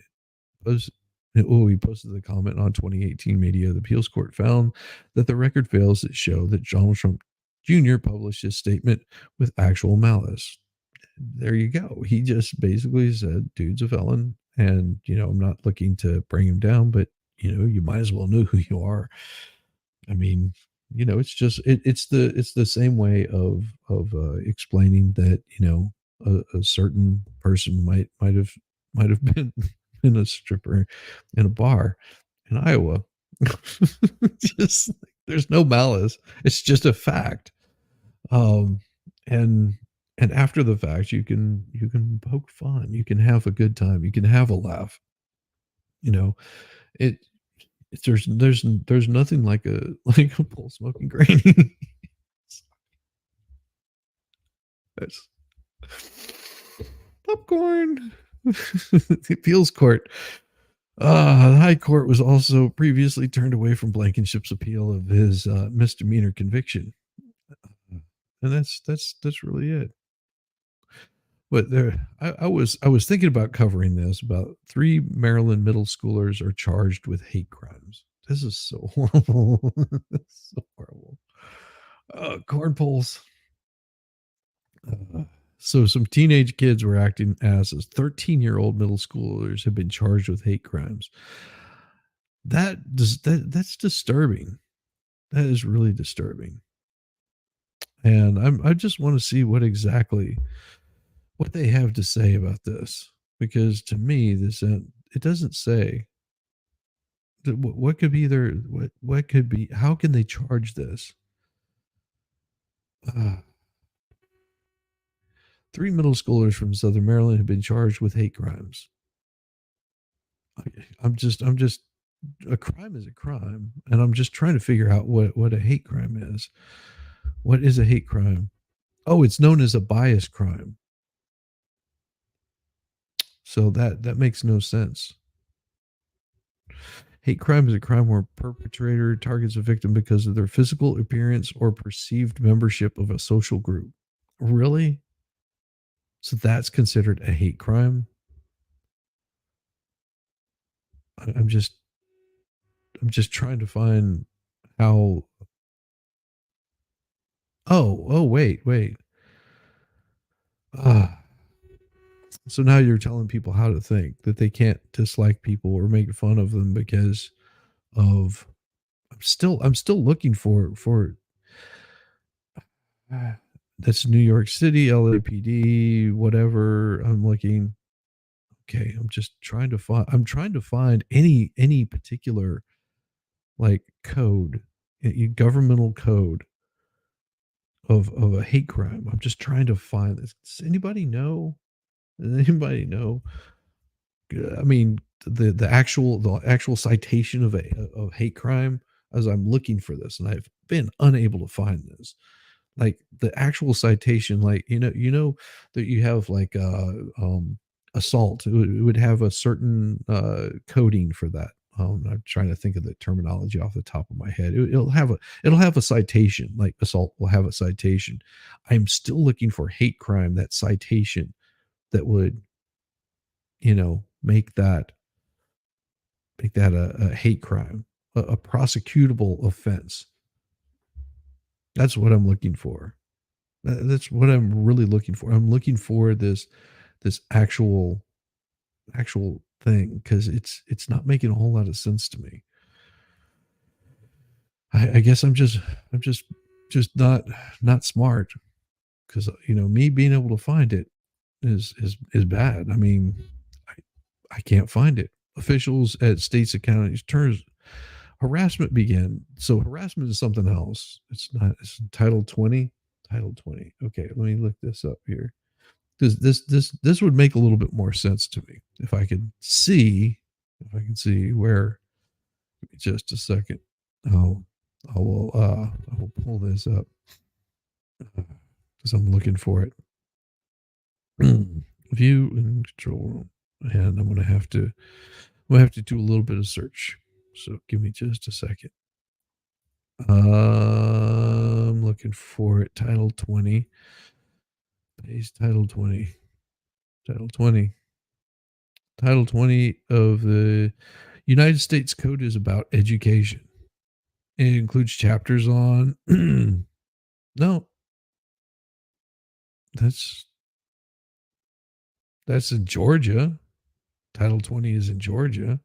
posted the comment on 2018 media. The appeals court found that the record fails that show that Donald Trump Jr. published his statement with actual malice. There you go. He just basically said, dude's a felon. And, I'm not looking to bring him down, but, you might as well know who you are. I mean, it's just, it's the same way of explaining that, a certain person might have been a stripper in a bar in Iowa. Just there's no malice. It's just a fact. Um, and and after the fact, you can poke fun. You can have a good time. You can have a laugh. You know, it. There's nothing like a like a pole smoking granny. That's popcorn. The appeals court. The High Court was also previously turned away from Blankenship's appeal of his misdemeanor conviction, and that's really it. But I was thinking about covering this. About 3 Maryland middle schoolers are charged with hate crimes. This is so horrible. So horrible. Corn poles. Uh, so some teenage kids were acting as 13-year-old middle schoolers have been charged with hate crimes. That's disturbing. That is really disturbing. And I just want to see what they have to say about this, because to me this it doesn't say what could be their what could be, how can they charge this? Uh, Three middle schoolers from Southern Maryland have been charged with hate crimes. I'm just a crime is a crime, and I'm just trying to figure out what a hate crime is. What is a hate crime? Oh, it's known as a bias crime. So that makes no sense. Hate crime is a crime where a perpetrator targets a victim because of their physical appearance or perceived membership of a social group. Really? So that's considered a hate crime? I'm just I'm just trying to find how. Oh, wait. Ah, so now you're telling people how to think, that they can't dislike people or make fun of them because of. I'm still looking for ah, that's New York City, LAPD, whatever. I'm looking. Okay, I'm trying to find any particular like code, governmental code of a hate crime. I'm just trying to find this. Does anybody know? Does anybody know? I mean, the actual citation of hate crime, as I'm looking for this, and I've been unable to find this. Like the actual citation, like you know that you have like assault. It would have a certain coding for that. I'm trying to think of the terminology off the top of my head. It'll have a citation, like assault will have a citation. I'm still looking for hate crime, that citation that would make that a hate crime, a prosecutable offense. That's what I'm looking for. That's what I'm really looking for. I'm looking for this actual thing because it's not making a whole lot of sense to me. I guess I'm just not smart because me being able to find it is bad. I mean, I I can't find it. Officials at states and counties turns harassment began. So harassment is something else. It's not. It's Title 20. Title 20. Okay, let me look this up here. Because this would make a little bit more sense to me if I can see where. Just a second. Oh, I will pull this up because I'm looking for it. View and control room, and I'm gonna have to do a little bit of search. So give me just a second. I'm looking for it. Title 20. Paste Title 20. Title 20. Title 20 of the United States Code is about education. It includes chapters on. No, that's that's in Georgia. Title 20 is in Georgia.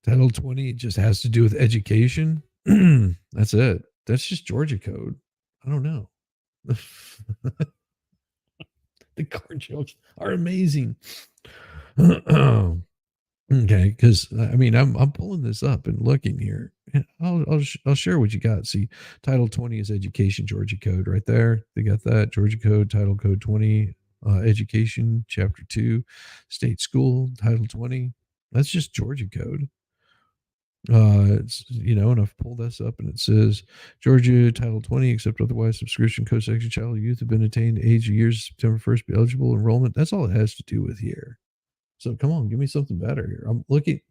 Title 20 just has to do with education. That's it. That's just Georgia code. I don't know. The car jokes are amazing. Okay, because I mean, I'm pulling this up and looking here. I'll share what you got. See, Title 20 is education, Georgia code, right there. They got that Georgia code, Title Code 20, education, Chapter 2, state school, Title 20. That's just Georgia code. And I've pulled this up and it says Georgia Title 20, except otherwise, subscription code section, child or youth have been attained age of years September 1st, be eligible enrollment. That's all it has to do with here. So come on, give me something better here. I'm looking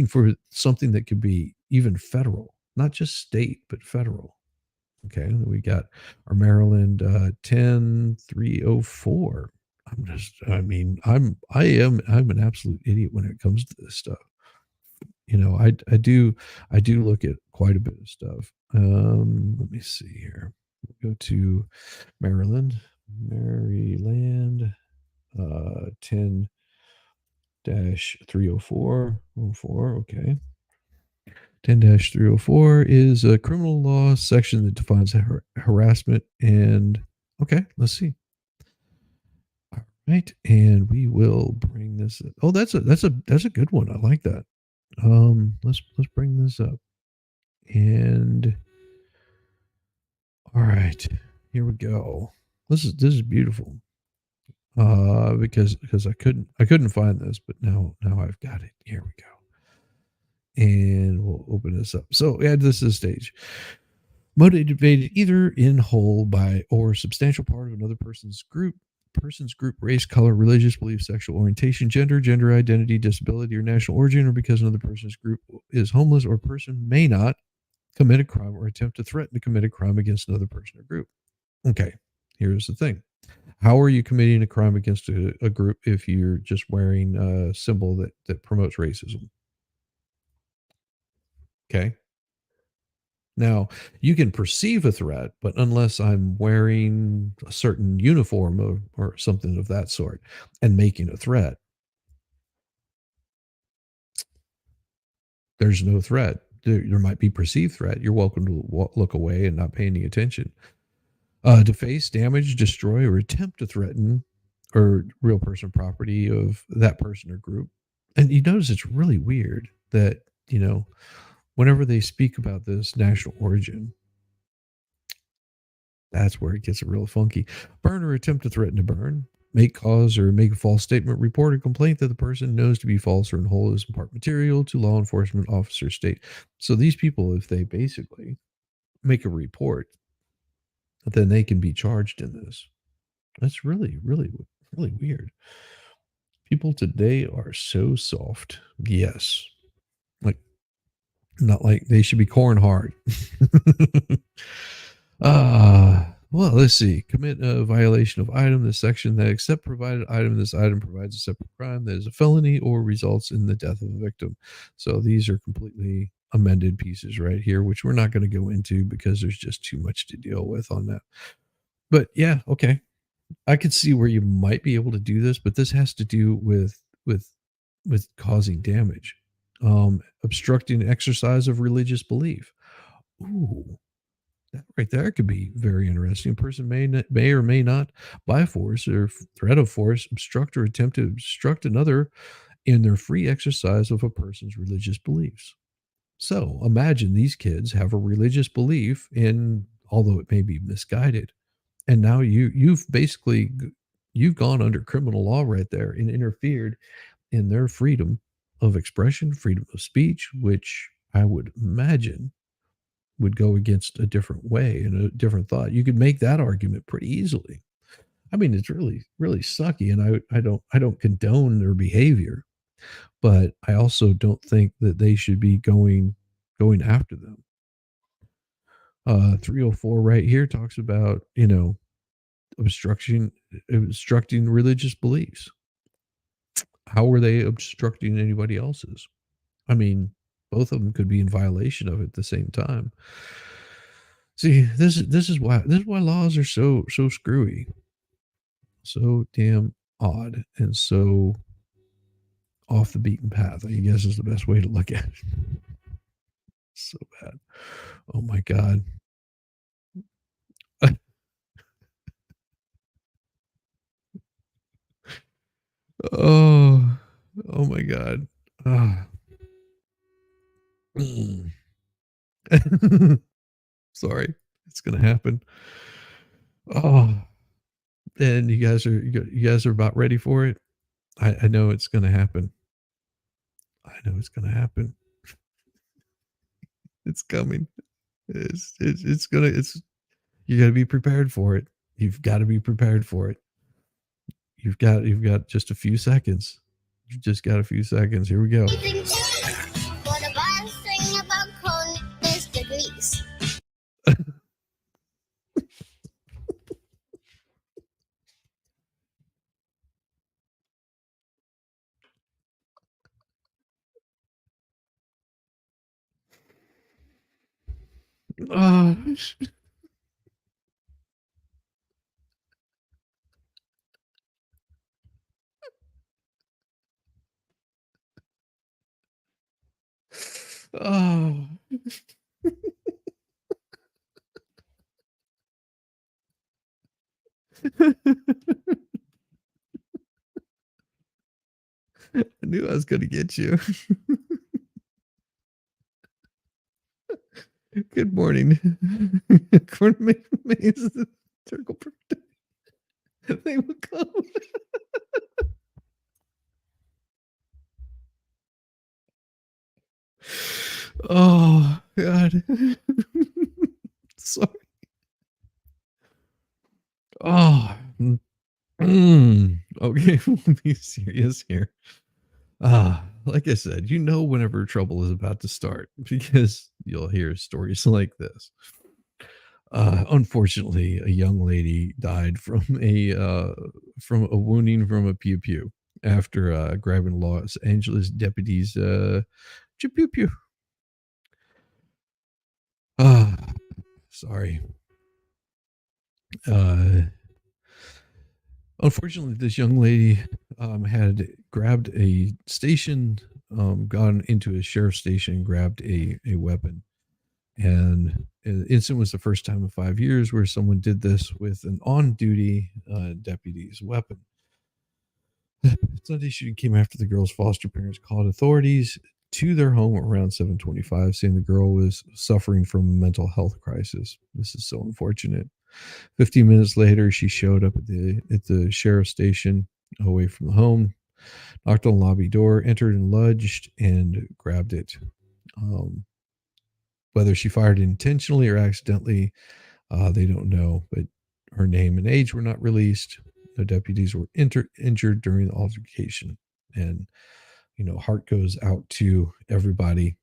for something that could be even federal, not just state, but federal. Okay. And we got our Maryland 10304. I'm an absolute idiot when it comes to this stuff. I do look at quite a bit of stuff. Let me see here. We'll go to Maryland, 10-304. Okay. 10-304 is a criminal law section that defines harassment. And okay, let's see. All right, and we will bring this. Oh, that's a good one. I like that. Let's bring this up. And all right, here we go. This is beautiful. Because I couldn't find this, but now I've got it. Here we go. And we'll open this up. So add this to the stage. Motivated either in whole by or substantial part of another person's group, race, color, religious belief, sexual orientation, gender identity, disability, or national origin, or because another person's group is homeless or person may not commit a crime or attempt to threaten to commit a crime against another person or group. Okay, here's the thing. How are you committing a crime against a group if you're just wearing a symbol that promotes racism? Okay. Now, you can perceive a threat, but unless I'm wearing a certain uniform or something of that sort and making a threat, there's no threat. There might be perceived threat. You're welcome to look away and not pay any attention. Deface, damage, destroy, or attempt to threaten or real person property of that person or group. And you notice it's really weird that, whenever they speak about this national origin, that's where it gets real funky. Burn or attempt to threaten to burn, make cause or make a false statement, report a complaint that the person knows to be false or in whole is part material to law enforcement officer state. So these people, if they basically make a report, then they can be charged in this. That's really, really, really weird. People today are so soft. Yes. Like, not like they should be corn hard. Well, let's see. Commit a violation of item. This section that except provided item, this item provides a separate crime that is a felony or results in the death of a victim. So these are completely amended pieces right here, which we're not going to go into because there's just too much to deal with on that. But yeah, okay. I could see where you might be able to do this, but this has to do with causing damage. Obstructing exercise of religious belief. Ooh, that right there could be very interesting. A person may or may not, by force or threat of force, obstruct or attempt to obstruct another in their free exercise of a person's religious beliefs. So imagine these kids have a religious belief in, although it may be misguided, and now you've basically you've gone under criminal law right there and interfered in their freedom of expression, freedom of speech, which I would imagine would go against a different way and a different thought. You could make that argument pretty easily. I mean, it's really, really sucky, and I don't condone their behavior, but I also don't think that they should be going after them. 304 right here talks about obstructing religious beliefs. How are they obstructing anybody else's? I mean, both of them could be in violation of it at the same time. See, this is why laws are so screwy, so damn odd, and so off the beaten path. I guess is the best way to look at it. So bad. Oh my god. Oh, oh my god. Ah. Mm. Sorry, it's gonna happen. Oh, and you guys are about ready for it. I know it's gonna happen. I know it's gonna happen. It's coming. It's gonna it's you gotta be prepared for it. You've got to be prepared for it. You've got just a few seconds. You've just got a few seconds. Here we go. What a bad thing about corn is the grease. Oh, oh. I knew I was gonna get you. Good morning. Corn maze. Turkle. They will come. Oh God. Sorry. Oh. Okay, we'll be serious here. Like I said, whenever trouble is about to start because you'll hear stories like this. Unfortunately, a young lady died from a wounding from a pew pew after grabbing Los Angeles deputies pew pew. Ah, sorry. Uh, Unfortunately, this young lady had grabbed a station, gone into a sheriff's station, grabbed a weapon. And the incident was the first time in 5 years where someone did this with an on duty deputy's weapon. Sunday shooting came after the girl's foster parents called authorities to their home around 7:25, saying the girl was suffering from a mental health crisis. This is so unfortunate. 15 minutes later, she showed up at the sheriff's station away from the home, knocked on the lobby door, entered and lunged and grabbed it. Um, Whether she fired intentionally or accidentally, they don't know, but her name and age were not released. No deputies were injured during the altercation. And, heart goes out to everybody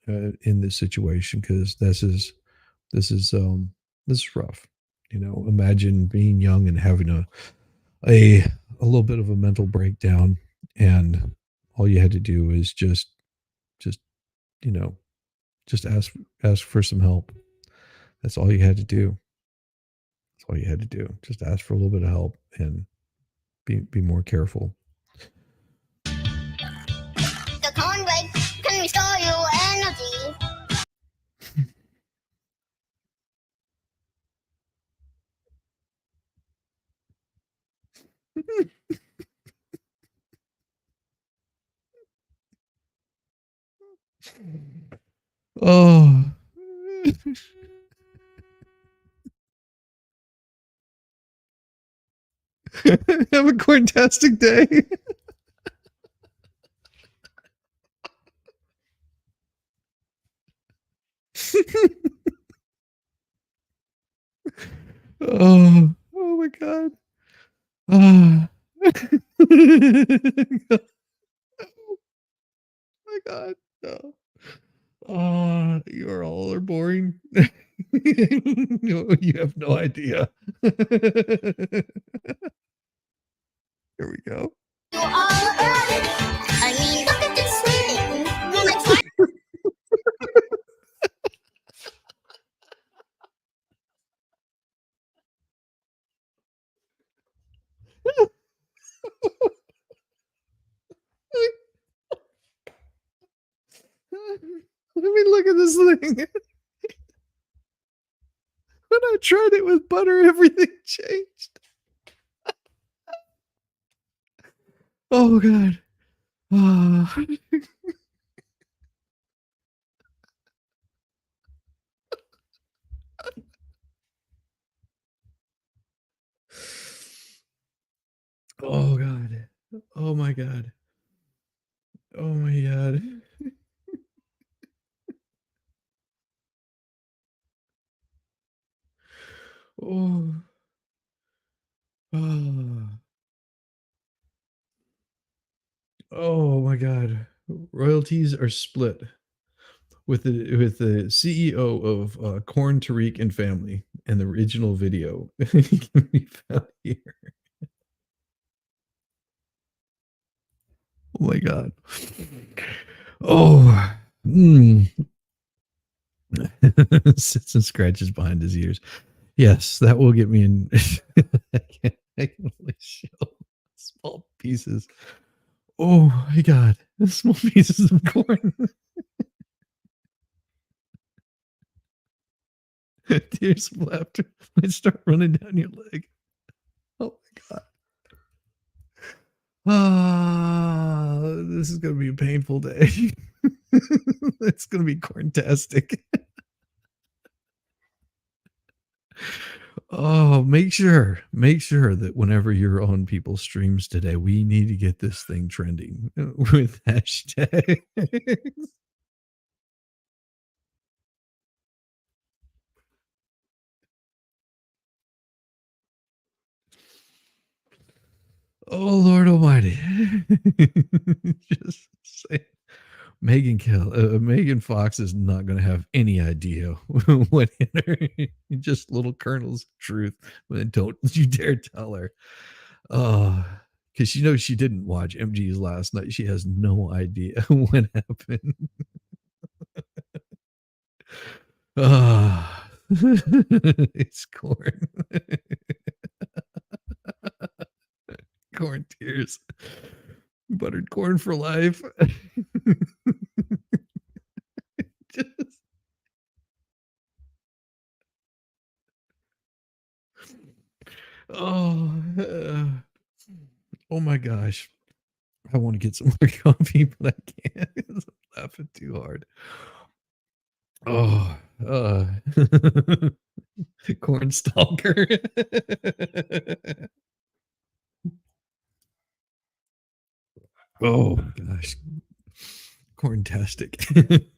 in this situation because this is this is rough. Imagine being young and having a a little bit of a mental breakdown, and all you had to do is just you know just ask for some help. That's all you had to do. That's all you had to do. Just ask for a little bit of help and be more careful. The cornbread can restore your energy. Oh. Have a fantastic day. Oh my god. Ah. Oh my god. No. You are all are boring. No, you have no idea. Here we go. You are early. I mean, look at this thing. Like, Let me look at this thing. When I tried it with butter, everything changed. Oh god. Ah. Oh god. Oh my god. Oh my god. Oh. Oh. Oh my god. Royalties are split with the CEO of Corn Tariq and Family and the original video. It can be found here. Oh my god. Oh. Mm. Sits and scratches behind his ears. Yes, that will get me in. I can only show small pieces. Oh my god. Small pieces of corn. Tears of laughter might start running down your leg. Oh my god. This is gonna be a painful day. It's gonna be corntastic. Oh, make sure that whenever you're on people's streams today, we need to get this thing trending with hashtag. Oh, Lord Almighty. Just say Megan Fox is not gonna have any idea what hit her. Just little kernels of truth, but don't you dare tell her. Oh, because she knows she didn't watch MG's last night. She has no idea what happened. Ah. It's corn. Corn tears. Buttered corn for life. Just oh, oh my gosh. I wanna get some more coffee, but I can't 'cause I'm laughing too hard. Oh, corn stalker. Oh gosh, corntastic.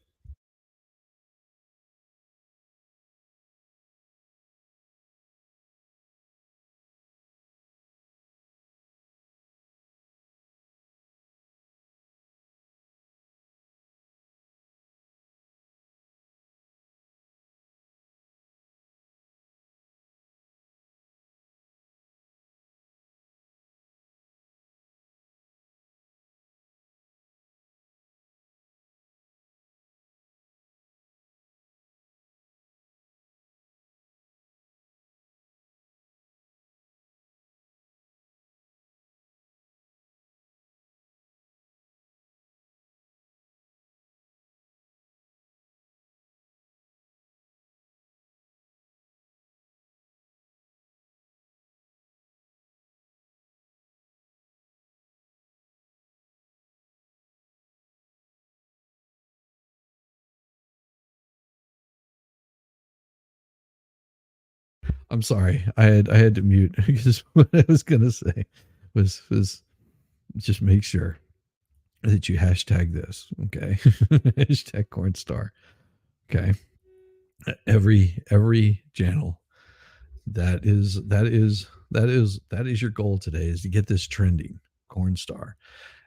I'm sorry. I had to mute because what I was gonna say was just make sure that you hashtag this, okay? Hashtag cornstar. Okay. Every channel that is your goal today is to get this trending cornstar.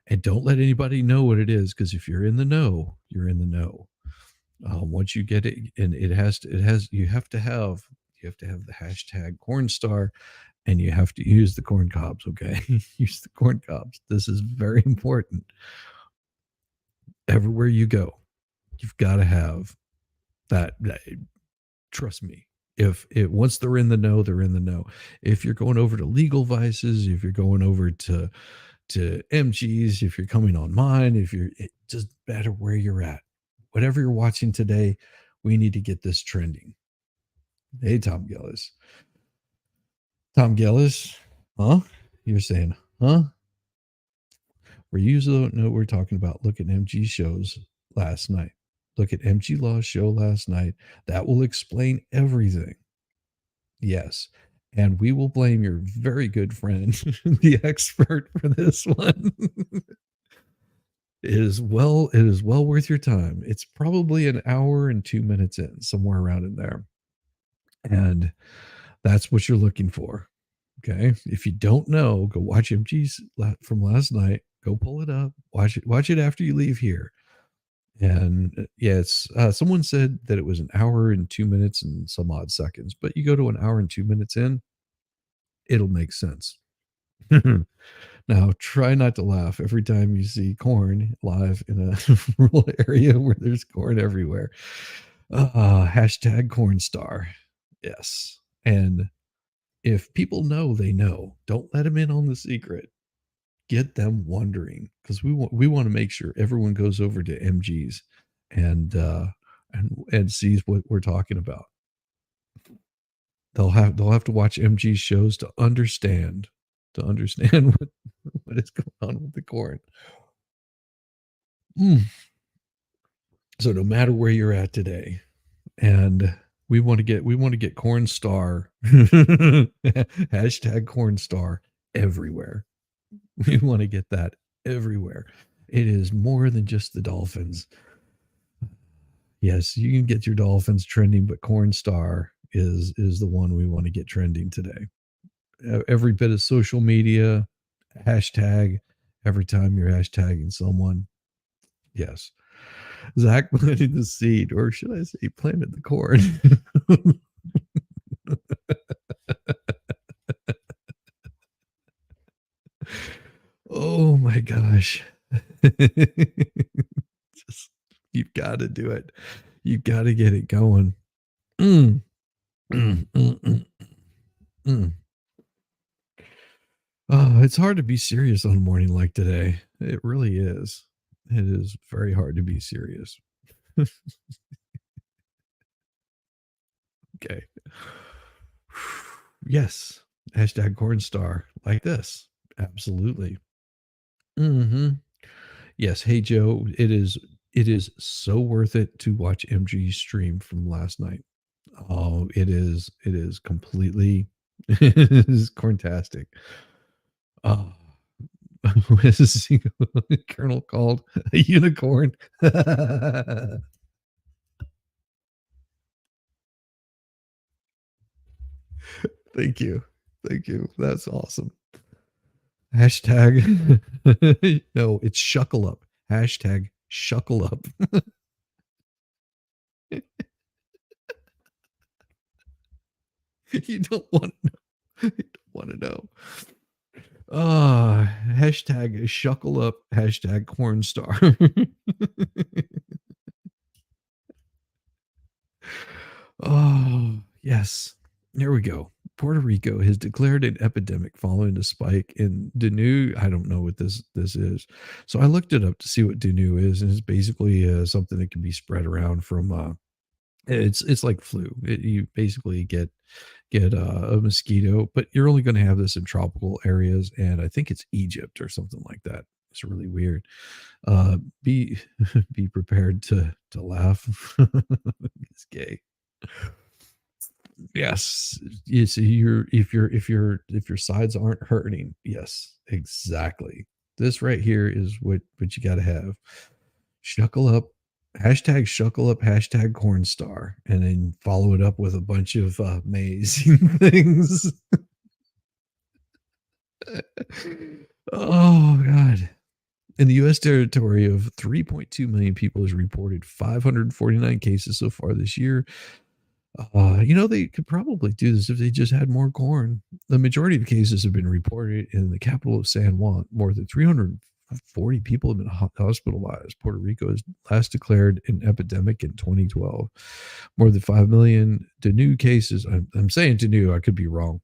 And don't let anybody know what it is, because if you're in the know, you're in the know. Once you get it, and you have to have the hashtag cornstar, and you have to use the corn cobs. Okay, use the corn cobs. This is very important. Everywhere you go, you've got to have that. Trust me. If it once they're in the know, they're in the know. If you're going over to legal vices, if you're going over to MGs, if you're coming on mine, if you're it just matter where you're at. Whatever you're watching today, we need to get this trending. Hey, Tom Gillis. Tom Gillis, huh? You're saying, huh? For you don't know what we're talking about, look at MG shows last night. Look at MG Law's show last night. That will explain everything. Yes. And we will blame your very good friend, the expert, for this one. It is well worth your time. It's probably an hour and 2 minutes in, somewhere around in there. And that's what you're looking for. Okay. If you don't know, go watch MG's from last night. Go pull it up. Watch it after you leave here. And yeah, it's someone said that it was an hour and 2 minutes and some odd seconds, but you go to an hour and 2 minutes in, it'll make sense. Now, try not to laugh every time you see corn live in a rural area where there's corn everywhere. Hashtag corn star. Yes. And if people know, they know. Don't let them in on the secret. Get them wondering, because we want to make sure everyone goes over to MG's and and sees what we're talking about. They'll have to watch MG's shows to understand what is going on with the corn. Mm. So no matter where you're at today, and we want to get corn star hashtag corn star everywhere. We want to get that everywhere. It is more than just the dolphins. Yes, you can get your dolphins trending, but corn star is the one we want to get trending today. Every bit of social media hashtag every time you're hashtagging someone. Yes. Zach planted the seed, or should I say planted the corn? Oh my gosh. Just you've got to do it. You've got to get it going. Mm, mm, mm, mm, mm. Oh, it's hard to be serious on a morning like today. It really is. It is very hard to be serious. Okay. Yes. Hashtag corn star like this. Absolutely. Hmm. Yes. Hey Joe, it is so worth it to watch MG's stream from last night. Oh, it is completely it is corntastic. Oh, what is this Colonel called a unicorn? Thank you. Thank you. That's awesome. Hashtag no, it's shuckle up. Hashtag shuckle up. You don't want to know. You don't want to know. Hashtag shuckle up. Hashtag corn star. Oh, yes. There we go. Puerto Rico has declared an epidemic following a spike in Denu. I don't know what this is. So I looked it up to see what Denu is, and it's basically something that can be spread around from it's like flu. You basically get a mosquito, but you're only going to have this in tropical areas, and I think it's Egypt or something like that. It's really weird. Be be prepared to laugh. It's gay. Yes. Yes. If your sides aren't hurting, yes, exactly. This right here is what you got to have. Shuckle up, hashtag shuckle up, hashtag corn star, and then follow it up with a bunch of amazing things. Oh God. In the US territory of 3.2 million people has reported 549 cases so far this year. They could probably do this if they just had more corn. The majority of cases have been reported in the capital of San Juan. More than 340 people have been hospitalized. Puerto Rico has last declared an epidemic in 2012. More than 5 million new cases. I'm saying new, I could be wrong.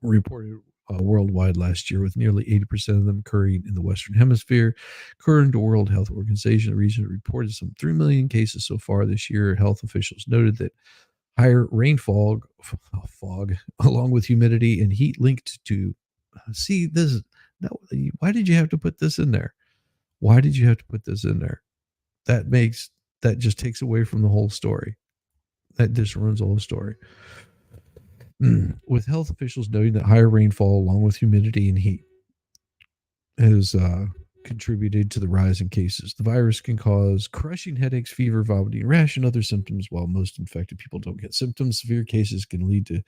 Reported worldwide last year, with nearly 80% of them occurring in the Western Hemisphere. According to World Health Organization, the region reported some 3 million cases so far this year. Health officials noted that higher rainfall fog, along with humidity and heat linked to see this. No, why did you have to put this in there? Why did you have to put this in there? That just takes away from the whole story. That just ruins the whole story. With health officials noting that higher rainfall, along with humidity and heat, has contributed to the rise in cases. The virus can cause crushing headaches, fever, vomiting, rash, and other symptoms. While most infected people don't get symptoms, severe cases can lead to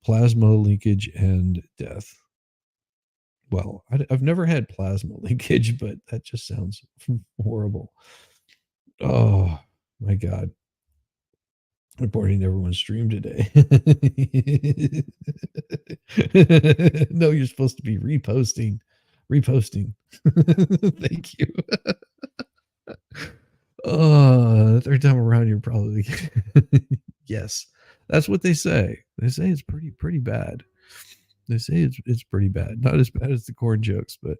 plasma leakage and death. Well, I've never had plasma leakage, but that just sounds horrible. Oh my God. Reporting everyone's stream today. No, you're supposed to be reposting. Reposting. Thank you. Third time around, you're probably yes. That's what they say. They say it's pretty bad. They say it's pretty bad. Not as bad as the corn jokes, but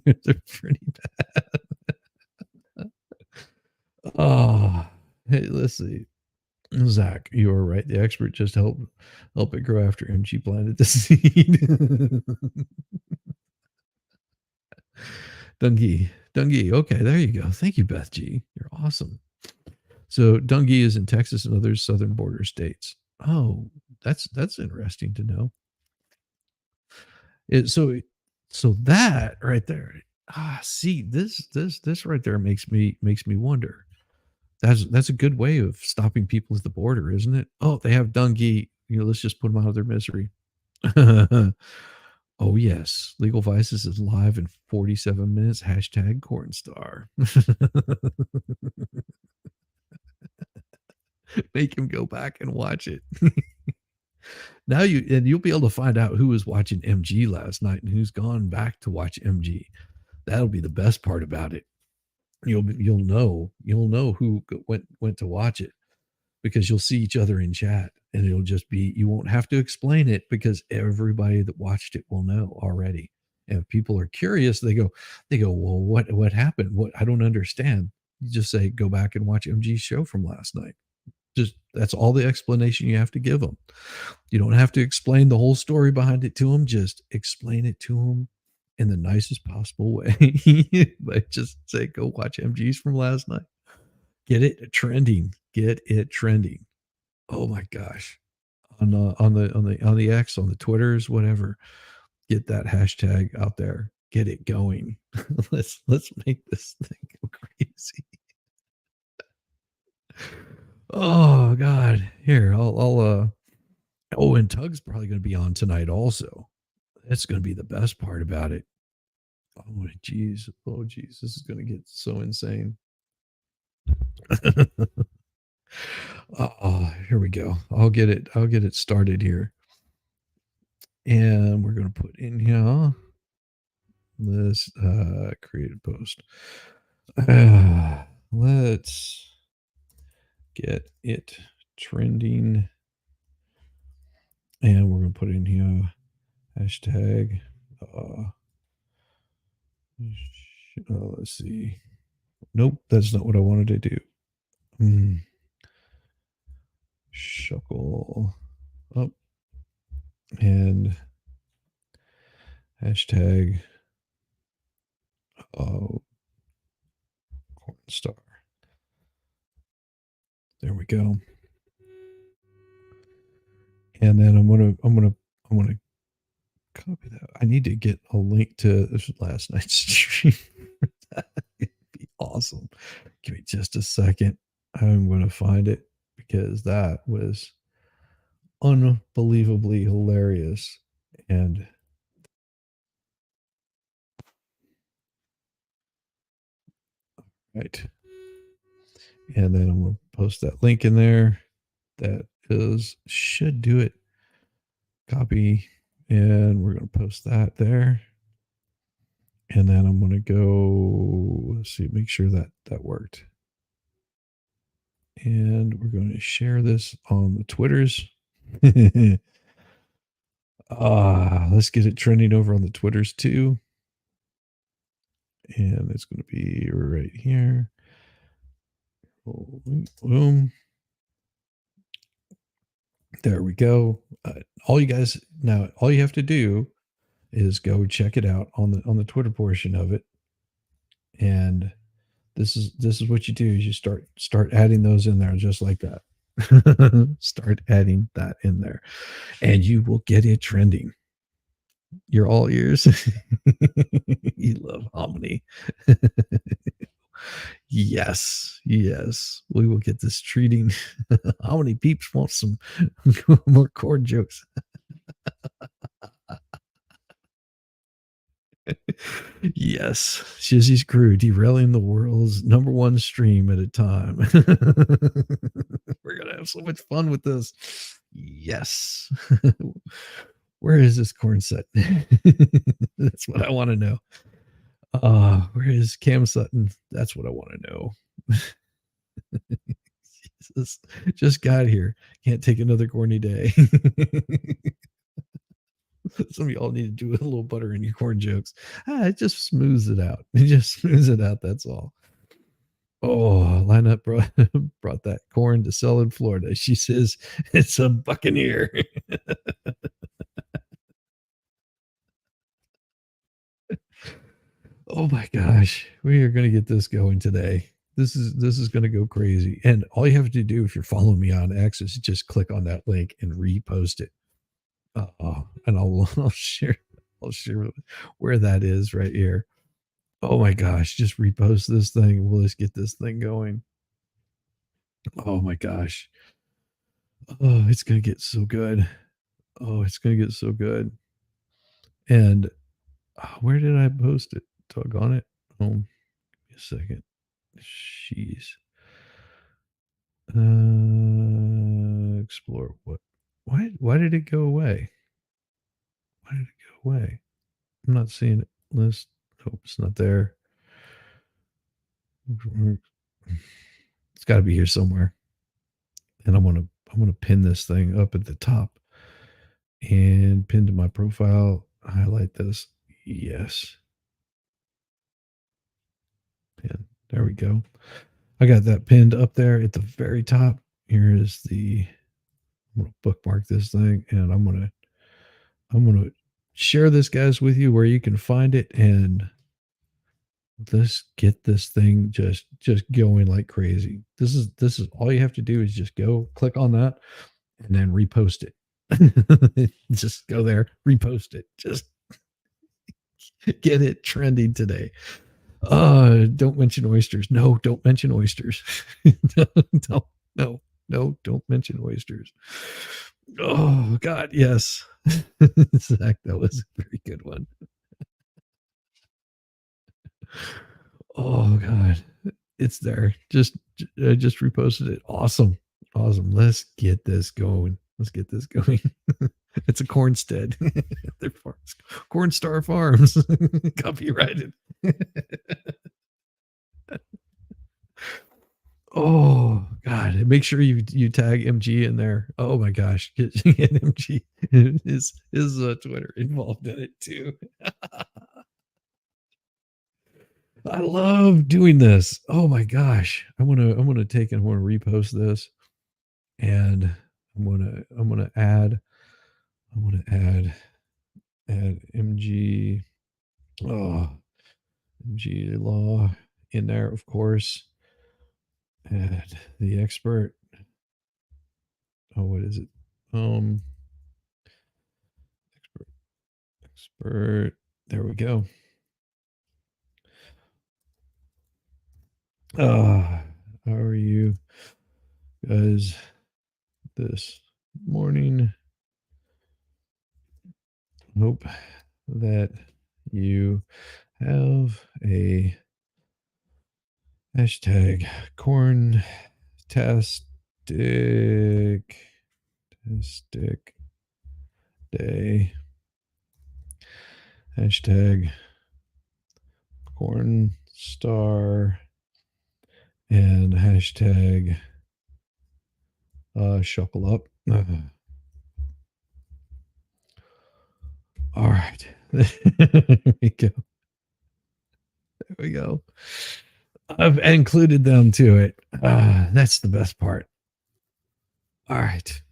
they're pretty bad. Oh, hey, let's see. Zach, you are right. The expert just help it grow after MG planted the seed. Dungy. Okay, there you go. Thank you, Beth G. You're awesome. So Dungy is in Texas and other southern border states. Oh, that's interesting to know. So that right there. See, this right there makes me wonder. That's a good way of stopping people at the border, isn't it? Oh, they have Dungy. Let's just put them out of their misery. Oh yes, Legal Vices is live in 47 minutes. Hashtag Cornstar. Make him go back and watch it. Now you'll be able to find out who was watching MG last night and who's gone back to watch MG. That'll be the best part about it. You'll know who went to watch it because you'll see each other in chat, and it'll just be, you won't have to explain it because everybody that watched it will know already. And if people are curious, they go, well, what happened? What, I don't understand. You just say, go back and watch MG's show from last night. Just, that's all the explanation you have to give them. You don't have to explain the whole story behind it to them. Just explain it to them in the nicest possible way. But just say, go watch MG's from last night. Get it trending. Get it trending. Oh my gosh. On the X, on the Twitters, whatever. Get that hashtag out there. Get it going. Let's make this thing go crazy. Oh God. Here, I'll oh, and Tug's probably gonna be on tonight also. That's gonna be the best part about it. Oh geez. Oh geez. This is gonna get so insane. Here we go. I'll get it started here. And we're gonna put in here this create a post. Let's get it trending. And we're gonna put in here hashtag let's see. Nope, that's not what I wanted to do. Shuckle up and hashtag Cornstar. There we go. And then I'm gonna copy that. I need to get a link to this last night's stream. That'd be awesome. Give me just a second. I'm gonna find it because that was unbelievably hilarious. And right. And then I'm gonna post that link in there. That should do it. Copy, and we're gonna post that there. And then I'm gonna go, let's see, make sure that worked. And we're going to share this on the Twitters. Let's get it trending over on the Twitters too. And it's going to be right here. Boom. There we go. All you guys, now all you have to do is go check it out on the Twitter portion of it. And this is what you do is you start adding those in there just like that. Start adding that in there and you will get it trending. You're all ears. You love hominy. Yes, we will get this treating. How many peeps want some more corn jokes? Yes, Shizzy's crew derailing the world's number one stream at a time. We're gonna have so much fun with this. Yes. Where is this corn set? That's what I want to know. Where is Cam Sutton? That's what I want to know. Jesus, just got here. Can't take another corny day. Some of y'all need to do a little butter in your corn jokes. It just smooths it out. It just smooths it out. That's all. Oh, Lineup brought that corn to sell in Florida. She says it's a buccaneer. Oh my gosh, we are going to get this going today. This is gonna go crazy. And all you have to do if you're following me on X is just click on that link and repost it. And I'll share where that is right here. Oh my gosh, just repost this thing. We'll just get this thing going. Oh my gosh. Oh, it's gonna get so good. Oh, it's gonna get so good. And where did I post it? Doggone it. Give me a second. Jeez. Explore what? Why did it go away? Why did it go away? I'm not seeing it. List. Nope, it's not there. It's got to be here somewhere. And I'm gonna pin this thing up at the top and pin to my profile. Highlight this. Yes. Pin. There we go. I got that pinned up there at the very top. Here is the. I'm gonna bookmark this thing, and I'm gonna share this guys with you where you can find it, and let's get this thing just going like crazy. This is all you have to do is just go click on that and then repost it. Just go there, repost it. Just get it trending today. Don't mention oysters. No, don't mention oysters. No, no, no, don't mention oysters. Oh God, yes. Zach, that was a very good one. Oh God, it's there. I just reposted it. Awesome, awesome. Let's get this going. Let's get this going. It's a Cornstead. They're farms. Cornstar Farms. Copyrighted. Oh God! Make sure you tag MG in there. Oh my gosh, get MG his Twitter involved in it too. I love doing this. Oh my gosh, I'm gonna take and I want to repost this, and I'm gonna add MG. Oh, MG law in there, of course. Add the expert. Oh, what is it? Um, expert. There we go. How are you guys this morning? Hope that you have a hashtag corn tastic day. Hashtag corn star and hashtag shuckle up. All right. There we go. There we go. I've included them to it. That's the best part. All right.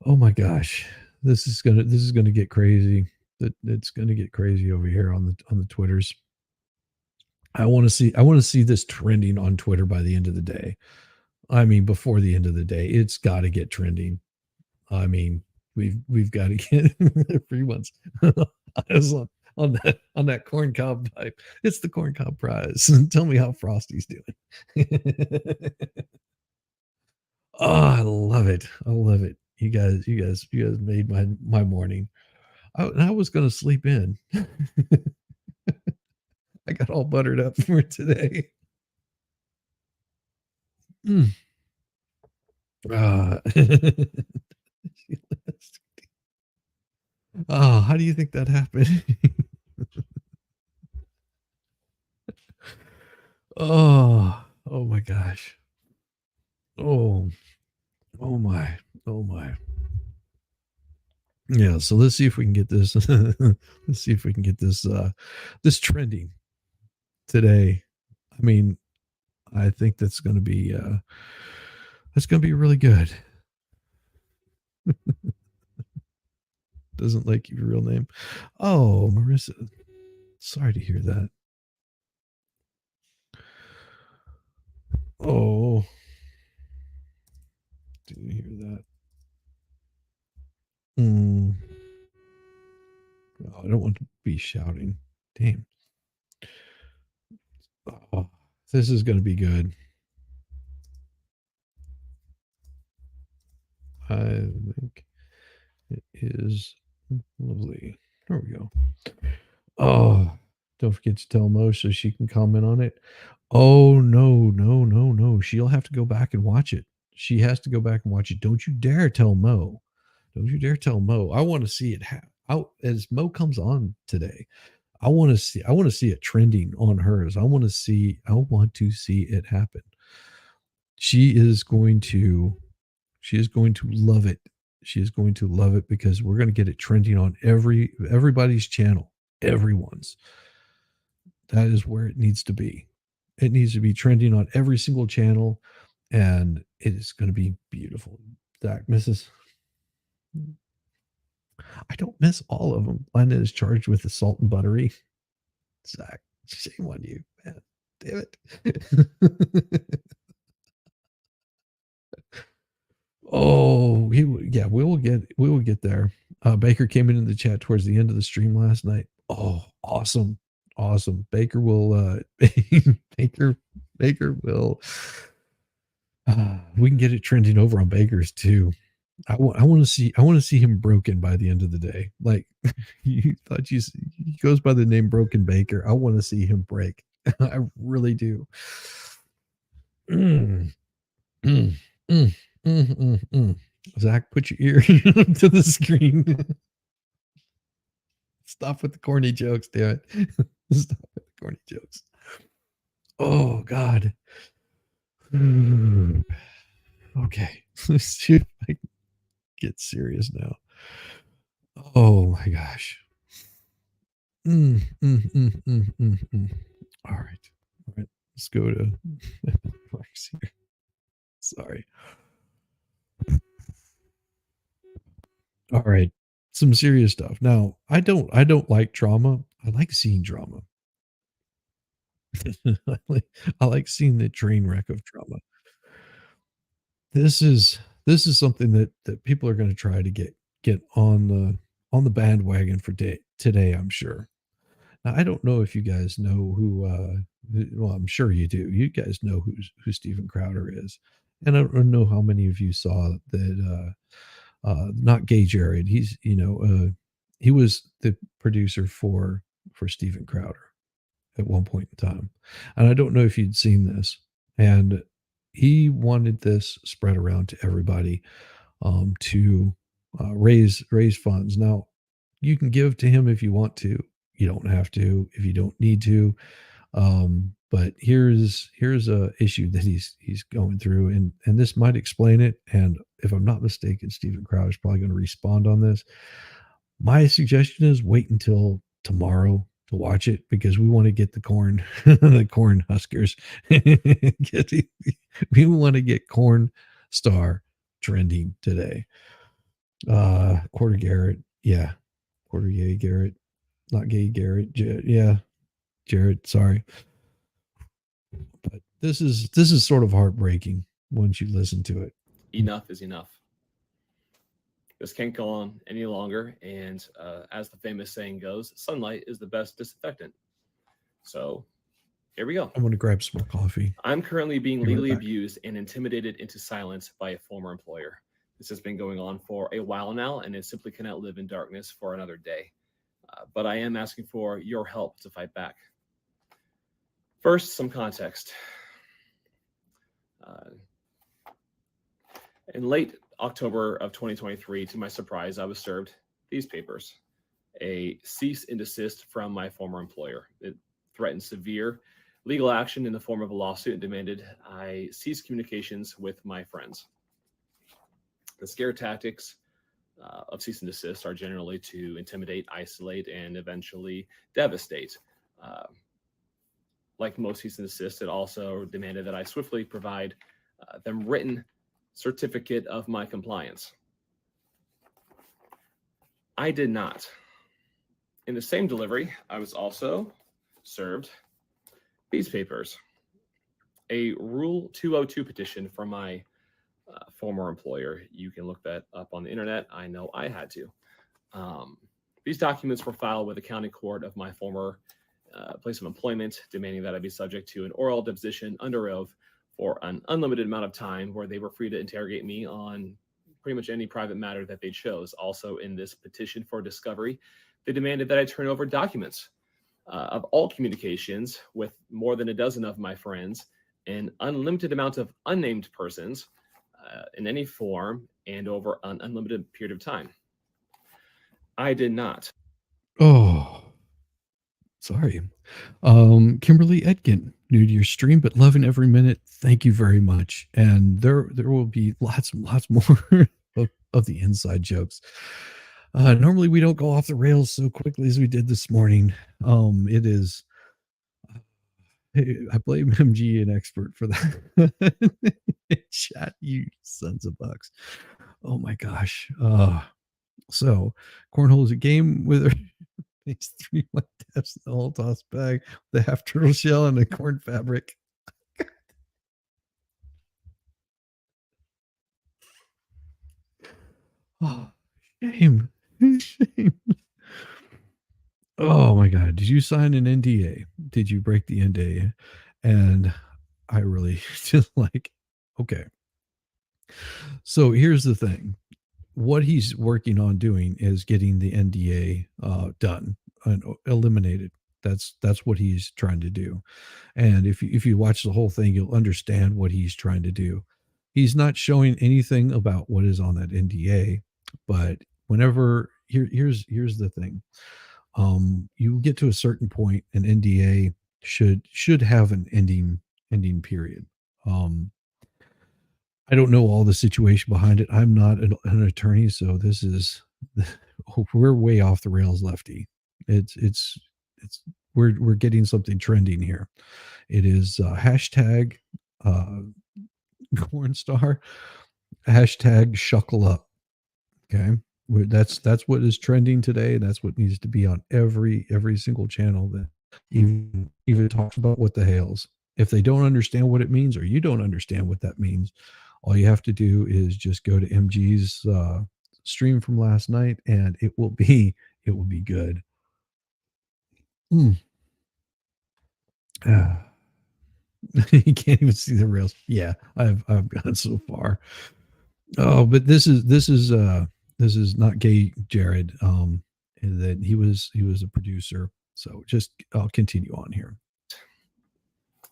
Oh my gosh. This is gonna get crazy. It's gonna get crazy over here on the Twitters. I want to see this trending on Twitter by the end of the day. I mean, before the end of the day, it's got to get trending. I mean, we've got to get everyone's eyes on that corn cob pipe. It's the corn cob prize. Tell me how Frosty's doing. Oh, I love it. I love it. You guys made my morning. I was gonna sleep in. I got all buttered up for today. Mm. Uh, oh, how do you think that happened? Oh my gosh. Oh, oh my, oh my. Yeah, so let's see if we can get this. Let's see if we can get this trending today. I mean, I think that's gonna be really good. Doesn't like your real name. Oh, Marissa. Sorry to hear that. be shouting. Damn. Oh, this is going to be good. I think it is lovely. There we go. Oh, don't forget to tell Mo so she can comment on it. Oh, no, no, no, no. She'll have to go back and watch it. She has to go back and watch it. Don't you dare tell Mo. Don't you dare tell Mo. I want to see it out as Mo comes on today. I want to see it trending on hers. I want to see it happen. She is going to love it. She is going to love it because we're going to get it trending on everybody's channel. Everyone's. That is where it needs to be. It needs to be trending on every single channel, and it is going to be beautiful. Zach misses. I don't miss all of them. Lana is charged with assault and buttery. Zach, shame on you, man. Damn it. Oh, yeah, we will get there. Baker came into the chat towards the end of the stream last night. Oh, awesome. Awesome. Baker will Baker will we can get it trending over on Baker's too. I want to see him broken by the end of the day. Like he goes by the name Broken Baker. I want to see him break. I really do. Mm, mm, mm, Zach, put your ear to the screen. Stop with the corny jokes, damn it. Stop with the corny jokes. Oh God. Okay. Let's see if I can get serious now. Oh my gosh. All right. All right. Let's go to Mark's here. Sorry. All right. Some serious stuff. Now, I don't like drama. I like seeing drama. I like seeing the train wreck of drama. This is something that people are going to try to get on the bandwagon for today, I'm sure. Now, I don't know if you guys know well, I'm sure you do. You guys know who Steven Crowder is. And I don't know how many of you saw that not Gay Jared. He was the producer for Steven Crowder at one point in time. And I don't know if you'd seen this. And he wanted this spread around to everybody to raise funds. Now, you can give to him if you want to. You don't have to if you don't need to. But here's a issue that he's going through, and this might explain it. And if I'm not mistaken, Steven Crowder is probably going to respond on this. My suggestion is wait until tomorrow to watch it because we want to get the corn, the corn huskers. We want to get corn star trending today. Quarter Garrett, yeah, quarter gay Garrett, not gay Garrett. Yeah, Jared. Sorry, but this is sort of heartbreaking once you listen to it. Enough is enough. This can't go on any longer. And as the famous saying goes, sunlight is the best disinfectant. So here we go. I'm going to grab some more coffee. I'm currently being legally abused and intimidated into silence by a former employer. This has been going on for a while now, and it simply cannot live in darkness for another day. But I am asking for your help to fight back. First, some context. In late October of 2023, to my surprise, I was served these papers, a cease and desist from my former employer. It threatened severe legal action in the form of a lawsuit and demanded I cease communications with my friends. The scare tactics of cease and desist are generally to intimidate, isolate, and eventually devastate. Like most cease and desist, it also demanded that I swiftly provide them written certificate of my compliance. I did not. In the same delivery, I was also served these papers, a Rule 202 petition from my former employer. You can look that up on the internet. I know I had to. These documents were filed with the county court of my former place of employment, demanding that I be subject to an oral deposition under oath for an unlimited amount of time, where they were free to interrogate me on pretty much any private matter that they chose. Also, in this petition for discovery, they demanded that I turn over documents of all communications with more than a dozen of my friends, an unlimited amount of unnamed persons in any form, and over an unlimited period of time. I did not. Oh, sorry. Kimberly Edkin, new to your stream, but loving every minute. Thank you very much. And there will be lots and lots more of the inside jokes. Normally we don't go off the rails so quickly as we did this morning. It is. I blame MG an expert for that. Chat, you sons of bucks. Oh my gosh. So cornhole is a game with makes 3 white taps in the whole toss bag, the half turtle shell and the corn fabric. Oh, shame. Shame. Oh my God. Did you sign an NDA? Did you break the NDA? And I really just like, okay. So here's the thing. What he's working on doing is getting the NDA done and eliminated. That's what he's trying to do. And if you watch the whole thing, you'll understand what he's trying to do. He's not showing anything about what is on that NDA, but whenever here's the thing. You get to a certain point, an NDA should have an ending period. I don't know all the situation behind it. I'm not an attorney, so this is we're way off the rails, Lefty. It's we're getting something trending here. It is hashtag corn star, hashtag shuckle up. Okay, that's what is trending today. That's what needs to be on every single channel that even talks about what the hails. If they don't understand what it means, or you don't understand what that means, all you have to do is just go to MG's stream from last night, and it will be good. Mm. You can't even see the rails. Yeah, I've gone so far. Oh, but this is not gay, Jared. And that he was a producer. So just I'll continue on here.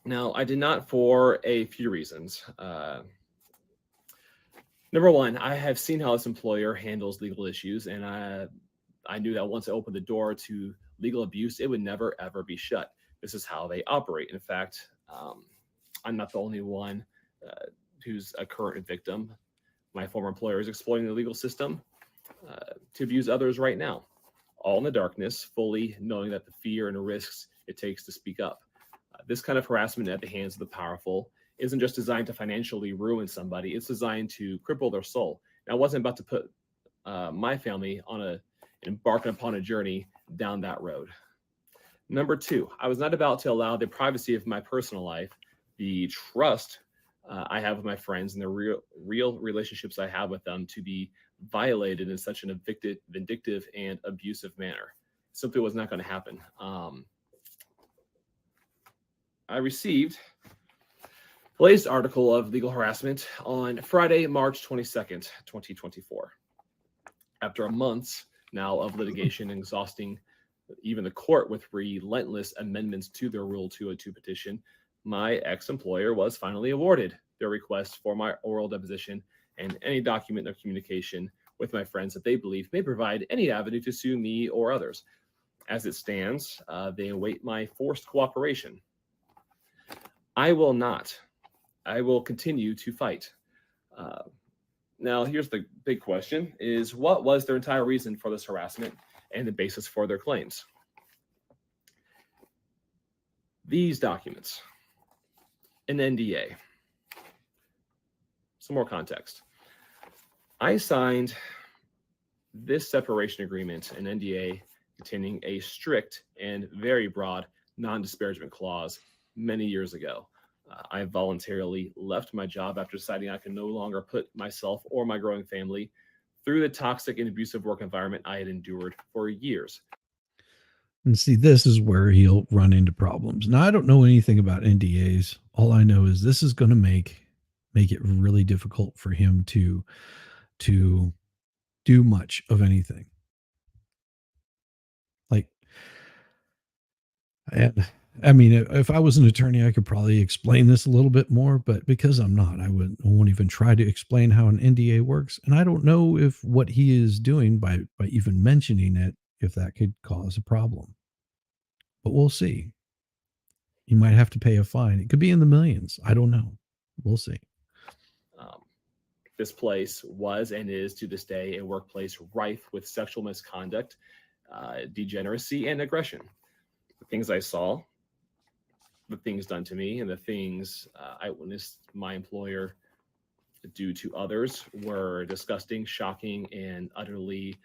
Now, I did not for a few reasons. Number one, I have seen how this employer handles legal issues, and I knew that once I opened the door to legal abuse, it would never, ever be shut. This is how they operate. In fact, I'm not the only one who's a current victim. My former employer is exploiting the legal system to abuse others right now, all in the darkness, fully knowing that the fear and the risks it takes to speak up. This kind of harassment at the hands of the powerful isn't just designed to financially ruin somebody. It's designed to cripple their soul. And I wasn't about to put my family on embarking upon a journey down that road. Number two, I was not about to allow the privacy of my personal life, the trust I have with my friends, and the real relationships I have with them to be violated in such an vindictive and abusive manner. It simply was not going to happen. I received the latest article of legal harassment on Friday, March 22nd, 2024. After a month now of litigation exhausting even the court with relentless amendments to their Rule 202 petition, my ex-employer was finally awarded their request for my oral deposition and any document of communication with my friends that they believe may provide any avenue to sue me or others. As it stands, they await my forced cooperation. I will not. I will continue to fight. Now, here's the big question, is what was their entire reason for this harassment and the basis for their claims? These documents, an NDA. Some more context. I signed this separation agreement, an NDA, containing a strict and very broad non-disparagement clause many years ago. I voluntarily left my job after deciding I could no longer put myself or my growing family through the toxic and abusive work environment I had endured for years. And see, this is where he'll run into problems. Now, I don't know anything about NDAs. All I know is this is going to make it really difficult for him to do much of anything. Like, and I mean, if I was an attorney, I could probably explain this a little bit more, but because I'm not, I won't even try to explain how an NDA works. And I don't know if what he is doing by even mentioning it, if that could cause a problem. But we'll see. You might have to pay a fine. It could be in the millions. I don't know. We'll see. Um, this place was and is to this day a workplace rife with sexual misconduct, degeneracy, and aggression. The things I saw, the things done to me, and the things I witnessed my employer do to others were disgusting, shocking, and utterly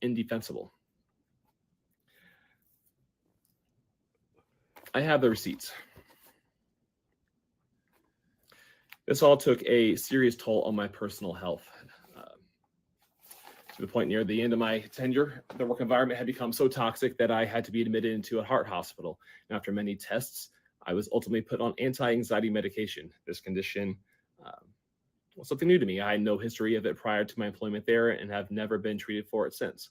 indefensible. I have the receipts. This all took a serious toll on my personal health. To the point near the end of my tenure, the work environment had become so toxic that I had to be admitted into a heart hospital. And after many tests, I was ultimately put on anti-anxiety medication. This condition was something new to me. I had no history of it prior to my employment there and have never been treated for it since.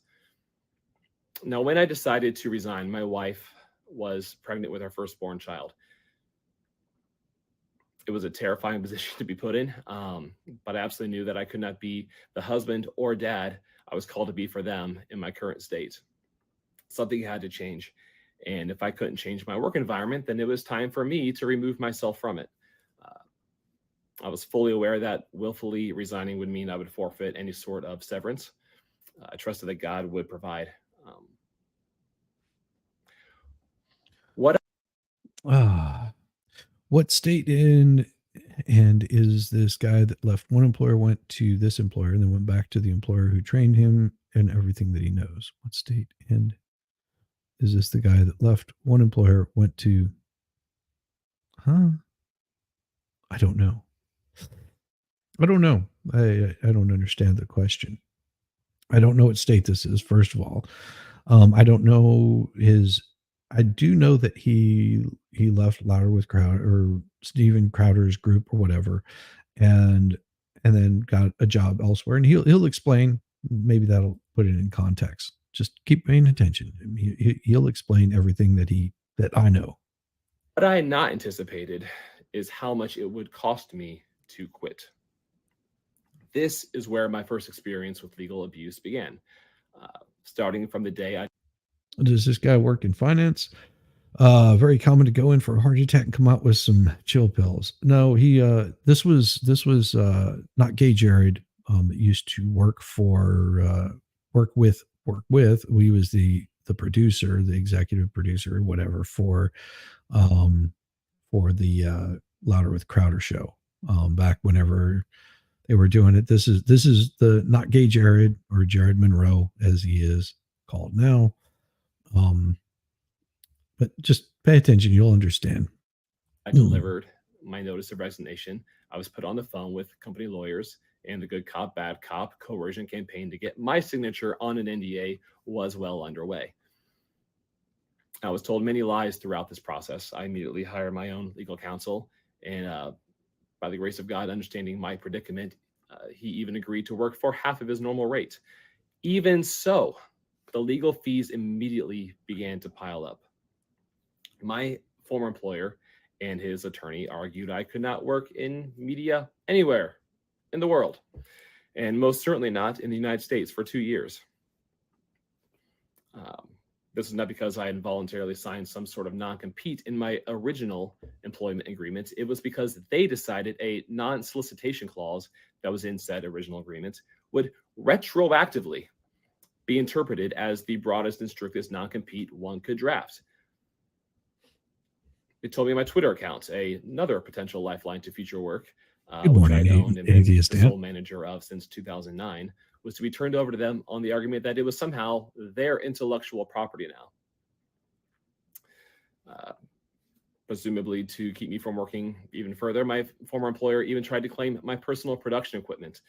Now, when I decided to resign, my wife was pregnant with our firstborn child. It was a terrifying position to be put in, but I absolutely knew that I could not be the husband or dad I was called to be for them in my current state. Something had to change. And if I couldn't change my work environment, then it was time for me to remove myself from it. I was fully aware that willfully resigning would mean I would forfeit any sort of severance. I trusted that God would provide. What state and is this guy that left one employer, went to this employer, and then went back to the employer who trained him and everything that he knows? What state and is this the guy that left one employer, went to? I don't know. I don't know. I don't understand the question. I don't know what state this is, first of all. I don't know his. I do know that he left Louder with Crowder, or Steven Crowder's group or whatever, and then got a job elsewhere. And he'll explain. Maybe that'll put it in context. Just keep paying attention. He'll explain everything that I know. What I had not anticipated is how much it would cost me to quit. This is where my first experience with legal abuse began. Starting from the day I. Does this guy work in finance? Very common to go in for a heart attack and come out with some chill pills. No, he this was not gay Jared. Used to work with. We was the producer, the executive producer, or whatever for the Louder with Crowder show. Back whenever they were doing it. This is the not gay Jared, or Jared Monroe as he is called now. But just pay attention, you'll understand. I delivered my notice of resignation. I was put on the phone with company lawyers, and the good cop, bad cop coercion campaign to get my signature on an NDA was well underway. I was told many lies throughout this process. I immediately hired my own legal counsel, and by the grace of God, understanding my predicament, he even agreed to work for half of his normal rate. Even so, the legal fees immediately began to pile up. My former employer and his attorney argued I could not work in media anywhere in the world, and most certainly not in the United States for 2 years. This is not because I had voluntarily signed some sort of non-compete in my original employment agreement. It was because they decided a non-solicitation clause that was in said original agreement would retroactively be interpreted as the broadest and strictest non-compete one could draft. They told me on my Twitter account, another potential lifeline to future work, Good which morning, I'd owned and been Atheist the Dan. sole manager of since 2009, was to be turned over to them on the argument that it was somehow their intellectual property now. Presumably to keep me from working even further, my former employer even tried to claim my personal production equipment.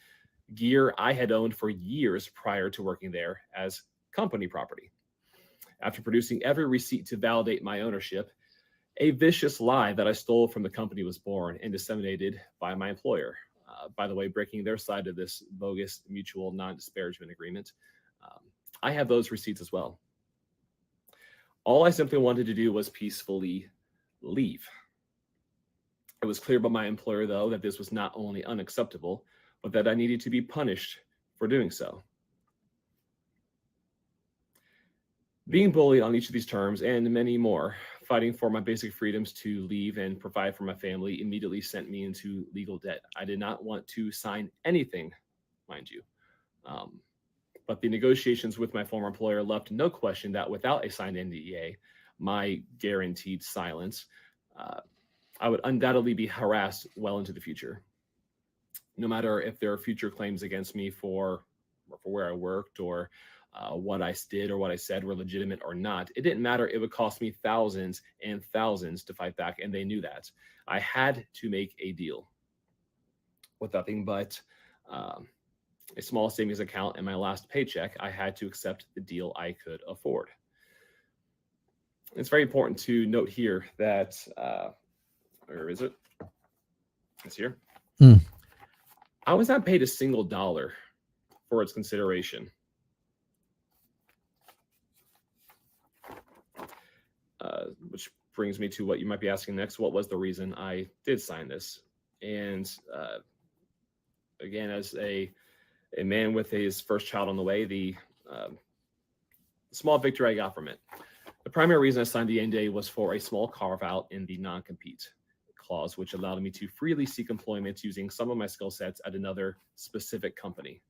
gear I had owned for years prior to working there as company property. After producing every receipt to validate my ownership, a vicious lie that I stole from the company was born and disseminated by my employer. By the way, breaking their side of this bogus mutual non-disparagement agreement. I have those receipts as well. All I simply wanted to do was peacefully leave. It was clear by my employer, though, that this was not only unacceptable, but that I needed to be punished for doing so. Being bullied on each of these terms and many more, fighting for my basic freedoms to leave and provide for my family immediately sent me into legal debt. I did not want to sign anything, mind you. But the negotiations with my former employer left no question that without a signed NDA, my guaranteed silence, I would undoubtedly be harassed well into the future. No matter if there are future claims against me for where I worked or what I did or what I said were legitimate or not, it didn't matter. It would cost me thousands and thousands to fight back, and they knew that. I had to make a deal with nothing but a small savings account and my last paycheck. I had to accept the deal I could afford. It's very important to note here that, where is it? It's here. I was not paid a single dollar for its consideration. Which brings me to what you might be asking next. What was the reason I did sign this? And again, as a man with his first child on the way, the small victory I got from it. The primary reason I signed the NDA was for a small carve-out in the non-compete clause, which allowed me to freely seek employment using some of my skill sets at another specific company.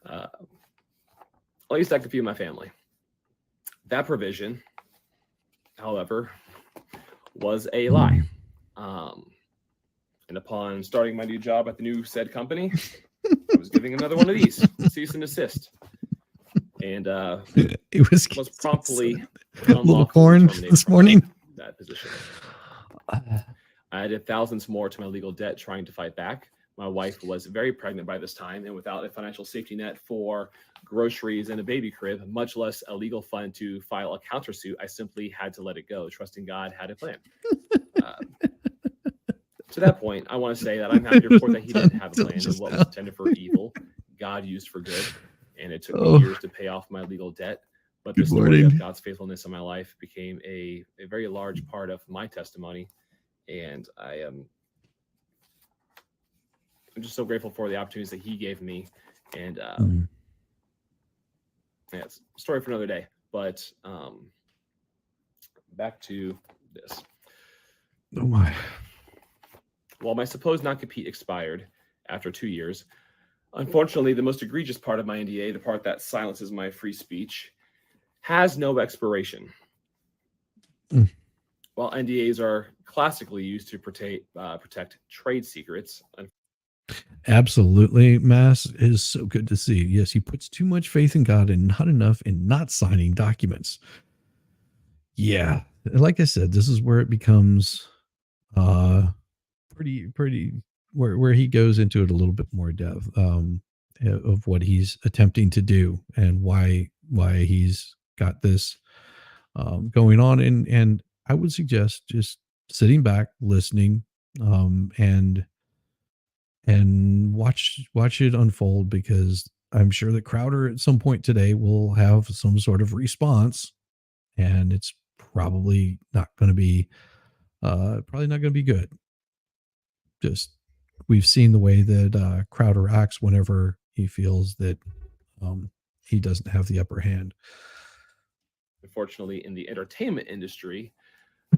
At least I could feed my family. That provision, however, was a lie. And upon starting my new job at the new said company, I was giving another one of these, cease and desist. And it was promptly little corn this morning. That position. I added thousands more to my legal debt trying to fight back. My wife was very pregnant by this time, and without a financial safety net for groceries and a baby crib, much less a legal fund to file a countersuit, I simply had to let it go, trusting God had a plan. To that point, I want to say that I'm happy to report that he didn't have a plan, and what was intended for evil, God used for good. And it took me years to pay off my legal debt. But the story of God's faithfulness in my life became a very large part of my testimony. And I'm just so grateful for the opportunities that he gave me. And yeah, it's a story for another day. But back to this. Oh my. While my supposed non-compete expired after 2 years, unfortunately, the most egregious part of my NDA, the part that silences my free speech, has no expiration. While NDAs are classically used to protect trade secrets. Absolutely, Mass is so good to see. Yes, he puts too much faith in God and not enough in not signing documents. Yeah, like I said, this is where it becomes pretty where he goes into it a little bit more depth of what he's attempting to do and why he's got this going on. And I would suggest just sitting back, listening, and watch it unfold, because I'm sure that Crowder at some point today will have some sort of response, and it's probably not going to be good. Just, we've seen the way that Crowder acts whenever he feels that he doesn't have the upper hand. Unfortunately, in the entertainment industry,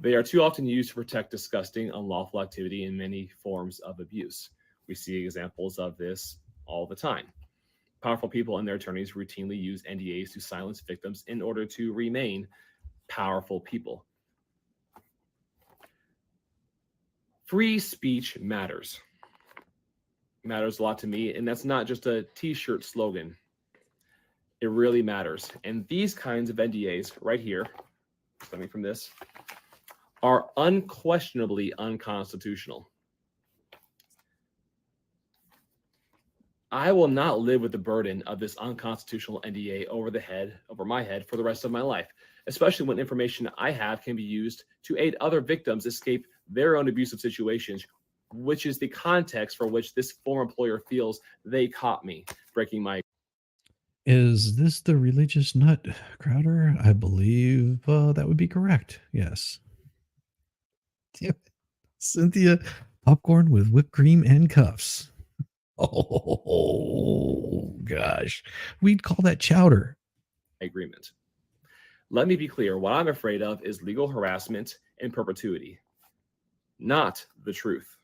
they are too often used to protect disgusting, unlawful activity and many forms of abuse. We see examples of this all the time. Powerful people and their attorneys routinely use NDAs to silence victims in order to remain powerful people. Free speech matters. Matters a lot to me, and that's not just a t-shirt slogan. It really matters. And these kinds of NDAs right here, stemming from this, are unquestionably unconstitutional. I will not live with the burden of this unconstitutional NDA over my head for the rest of my life, especially when information I have can be used to aid other victims escape their own abusive situations, which is the context for which this former employer feels they caught me breaking my. Is this the religious nut, Crowder? I believe that would be correct. Yes. Damn it. Cynthia, popcorn with whipped cream and cuffs. Oh, gosh. We'd call that chowder. Agreement. Let me be clear, what I'm afraid of is legal harassment in perpetuity, not the truth.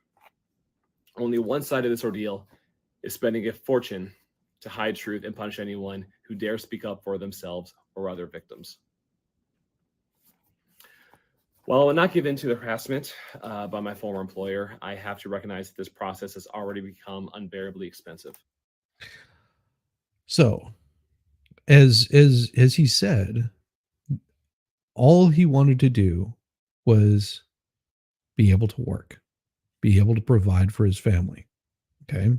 Only one side of this ordeal is spending a fortune to hide truth and punish anyone who dares speak up for themselves or other victims. While I will not give in to the harassment by my former employer, I have to recognize that this process has already become unbearably expensive. So, as he said, all he wanted to do was be able to work, be able to provide for his family. Okay.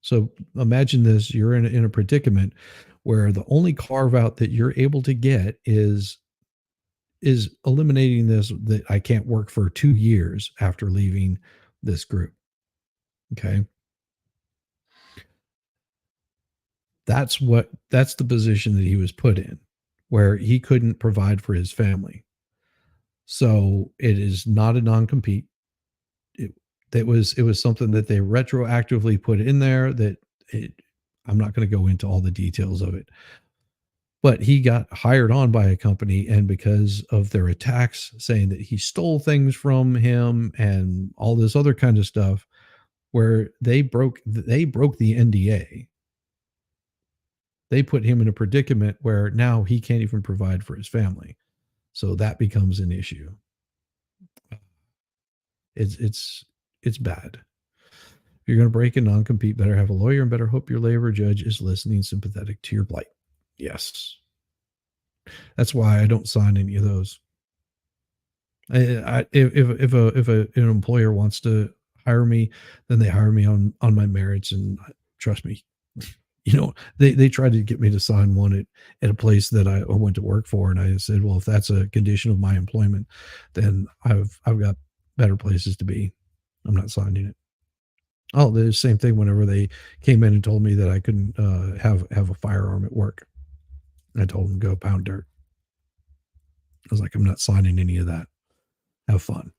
So imagine this, you're in a predicament where the only carve out that you're able to get is eliminating this, that I can't work for 2 years after leaving this group. Okay. That's the position that he was put in, where he couldn't provide for his family. So it is not a non-compete. It was something that they retroactively put in there that I'm not going to go into all the details of it. But he got hired on by a company, and because of their attacks saying that he stole things from him and all this other kind of stuff, where they broke the NDA. They put him in a predicament where now he can't even provide for his family. So that becomes an issue. It's bad. If you're going to break a non-compete, better have a lawyer and better hope your labor judge is listening, sympathetic to your plight. Yes. That's why I don't sign any of those. If an employer wants to hire me, then they hire me on my merits, and trust me, they tried to get me to sign one at a place that I went to work for, and I said, well, if that's a condition of my employment, then I've got better places to be. I'm not signing it. Oh, the same thing whenever they came in and told me that I couldn't have a firearm at work. I told them go pound dirt. I was like, I'm not signing any of that. Have fun.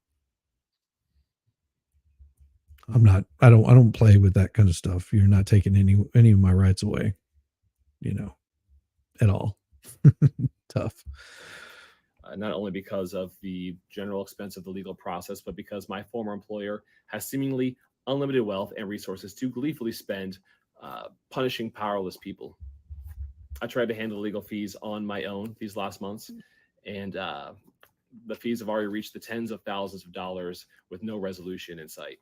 I don't play with that kind of stuff. You're not taking any of my rights away, at all. Tough. Not only because of the general expense of the legal process, but because my former employer has seemingly unlimited wealth and resources to gleefully spend punishing powerless people. I tried to handle legal fees on my own these last months, and the fees have already reached the tens of thousands of dollars with no resolution in sight.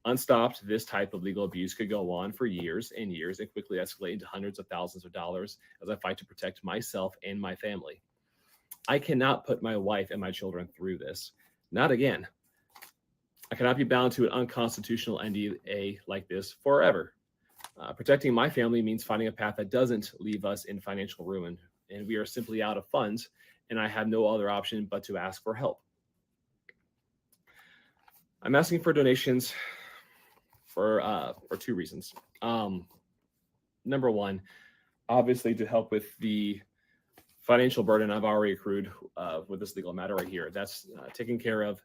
Unstopped, this type of legal abuse could go on for years and years and quickly escalate into hundreds of thousands of dollars as I fight to protect myself and my family. I cannot put my wife and my children through this. Not again. I cannot be bound to an unconstitutional NDA like this forever. Protecting my family means finding a path that doesn't leave us in financial ruin, and we are simply out of funds, and I have no other option but to ask for help. I'm asking for donations for 2 reasons. Number one, obviously to help with the financial burden I've already accrued with this legal matter right here. That's taking care of.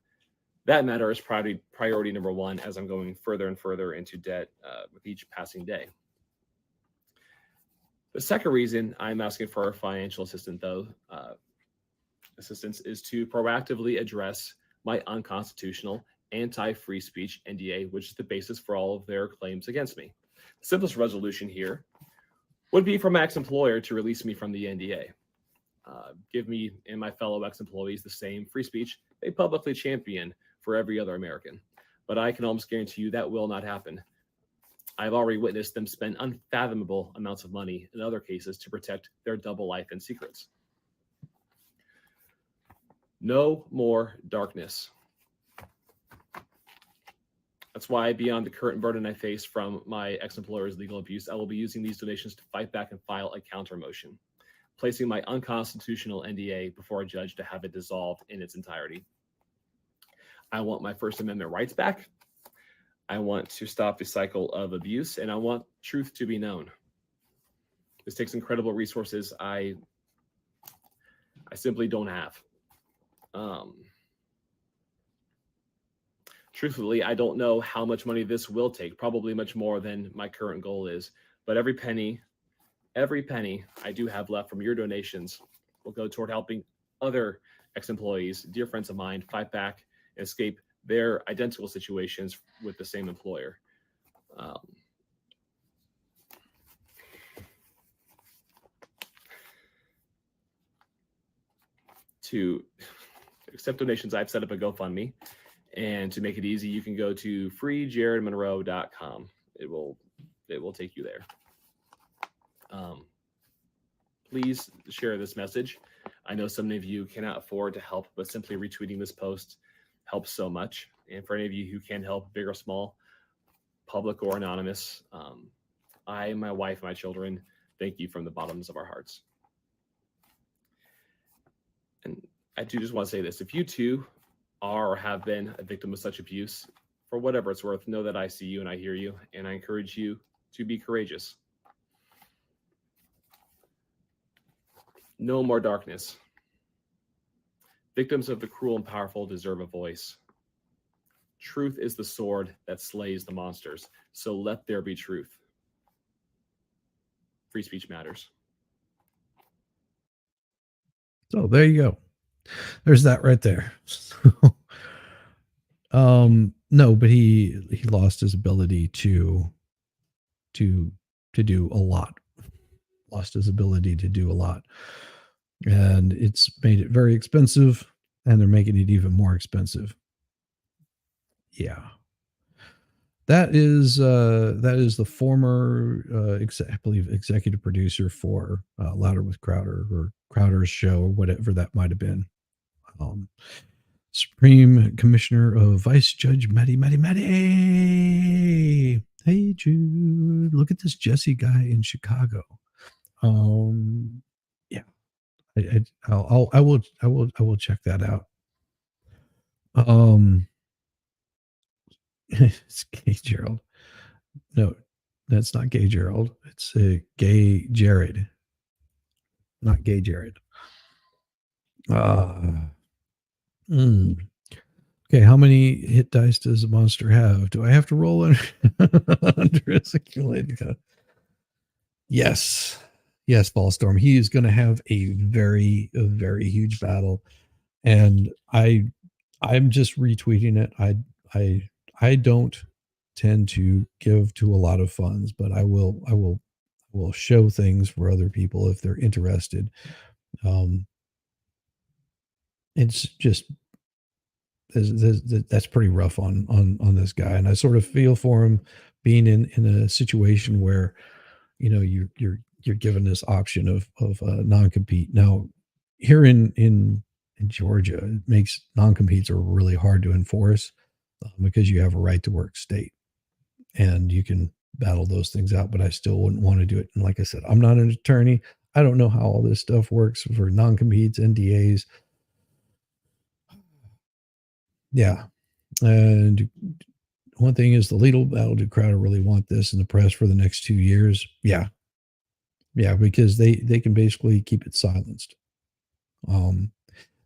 That matter is priority number one as I'm going further and further into debt with each passing day. The second reason I'm asking for financial assistance is to proactively address my unconstitutional anti-free speech NDA, which is the basis for all of their claims against me. The simplest resolution here would be for my ex-employer to release me from the NDA. Give me and my fellow ex-employees the same free speech they publicly champion for every other American. But I can almost guarantee you that will not happen. I've already witnessed them spend unfathomable amounts of money in other cases to protect their double life and secrets. No more darkness. That's why, beyond the current burden I face from my ex-employer's legal abuse, I will be using these donations to fight back and file a counter motion, placing my unconstitutional NDA before a judge to have it dissolved in its entirety. I want my First Amendment rights back. I want to stop the cycle of abuse, and I want truth to be known. This takes incredible resources I simply don't have. Truthfully, I don't know how much money this will take, probably much more than my current goal is, but every penny I do have left from your donations will go toward helping other ex-employees, dear friends of mine, fight back and escape their identical situations with the same employer. To accept donations, I've set up a GoFundMe, and to make it easy, you can go to freejaredmonroe.com. It will take you there. Please share this message. I know some of you cannot afford to help, but simply retweeting this post helps so much. And for any of you who can help, big or small, public or anonymous, I, my wife, and my children, thank you from the bottoms of our hearts. And I do just want to say this. If you too are or have been a victim of such abuse, for whatever it's worth, know that I see you and I hear you, and I encourage you to be courageous. No more darkness. Victims of the cruel and powerful deserve a voice. Truth is the sword that slays the monsters, so let there be truth. Free speech matters. So there you go. There's that right there. No, but he lost his ability to do a lot. Lost his ability to do a lot. And it's made it very expensive, and they're making it even more expensive. Yeah. That is the former, I believe, executive producer for Louder with Crowder, or Crowder's show, or whatever that might have been. Supreme Commissioner of Vice Judge Matty. Hey Jude, look at this Jesse guy in Chicago. Yeah, I will check that out. It's Gay Gerald. No, that's not Gay Gerald. It's Gay Jared, not Gay Jared. Okay, how many hit dice does a monster have? Do I have to roll under a accumulated code? Yes, Ballstorm. He is going to have a very huge battle, and I'm just retweeting it. I don't tend to give to a lot of funds, but I will show things for other people if they're interested. It's just that's pretty rough on this guy, and I sort of feel for him being in a situation where, you know, you're given this option of non-compete. Now, here in Georgia, it makes non-competes are really hard to enforce because you have a right to work state, and you can battle those things out. But I still wouldn't want to do it. And like I said, I'm not an attorney. I don't know how all this stuff works for non-competes, NDAs. Yeah. And one thing is the legal battle. Do Crowder really want this in the press for the next 2 years? Yeah. Yeah, because they can basically keep it silenced.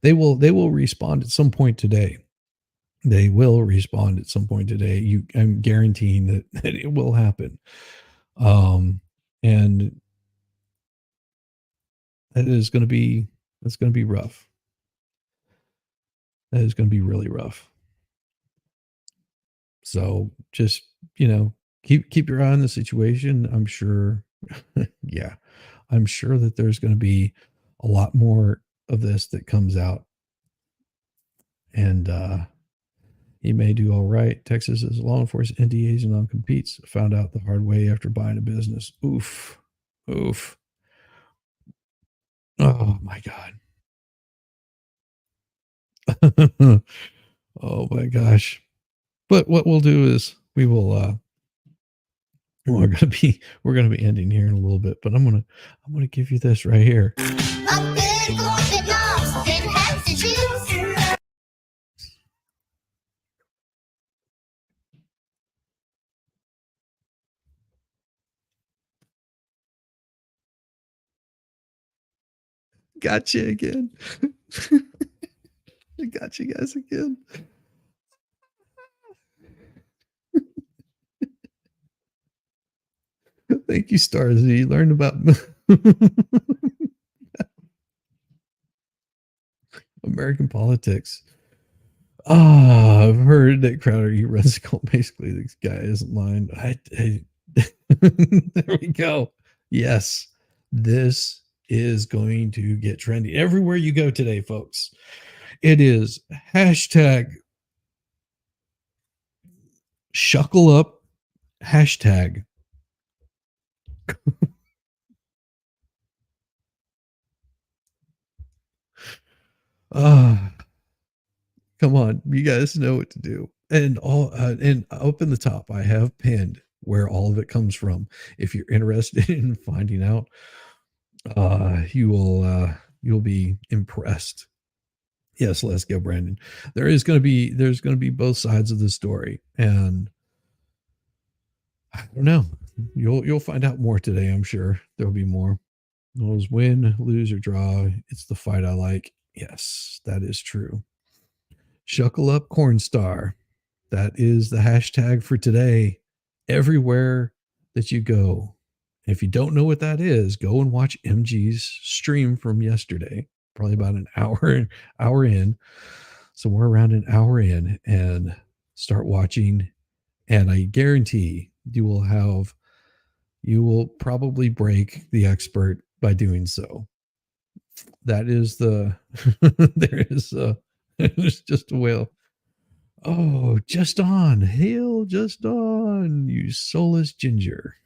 They will respond at some point today. They will respond at some point today. I'm guaranteeing that it will happen. And that's going to be rough. That is going to be really rough. So just, you know, keep your eye on the situation. I'm sure, yeah, I'm sure that there's going to be a lot more of this that comes out, and he may do all right. Texas's law enforcement NDAs and non-competes found out the hard way after buying a business. Oof. Oh my God. Oh my gosh. But what we'll do is we will we're gonna be ending here in a little bit, but I'm gonna give you this right here. A big old knobs and hats and shoes. Gotcha again. I got you guys again. Thank you, Starzy. You learned about American politics. I've heard that Crowder, he runs a cult. Basically, this guy isn't lying. There we go. Yes, this is going to get trendy everywhere you go today, folks. It is hashtag shuckle up, hashtag come on, you guys know what to do. And up in the top, I have pinned where all of it comes from. If you're interested in finding out, you'll be impressed. Yes, let's go, Brandon. There's going to be both sides of the story, and I don't know. You'll find out more today. I'm sure there'll be more. Those win, lose, or draw. It's the fight I like. Yes, that is true. Shuckle up, corn star. That is the hashtag for today. Everywhere that you go. If you don't know what that is, go and watch MG's stream from yesterday. Probably about an hour in, somewhere around an hour in, and start watching. And I guarantee you will probably break the expert by doing so. That is there's just a whale. Oh, just on. Hail just on, you soulless ginger.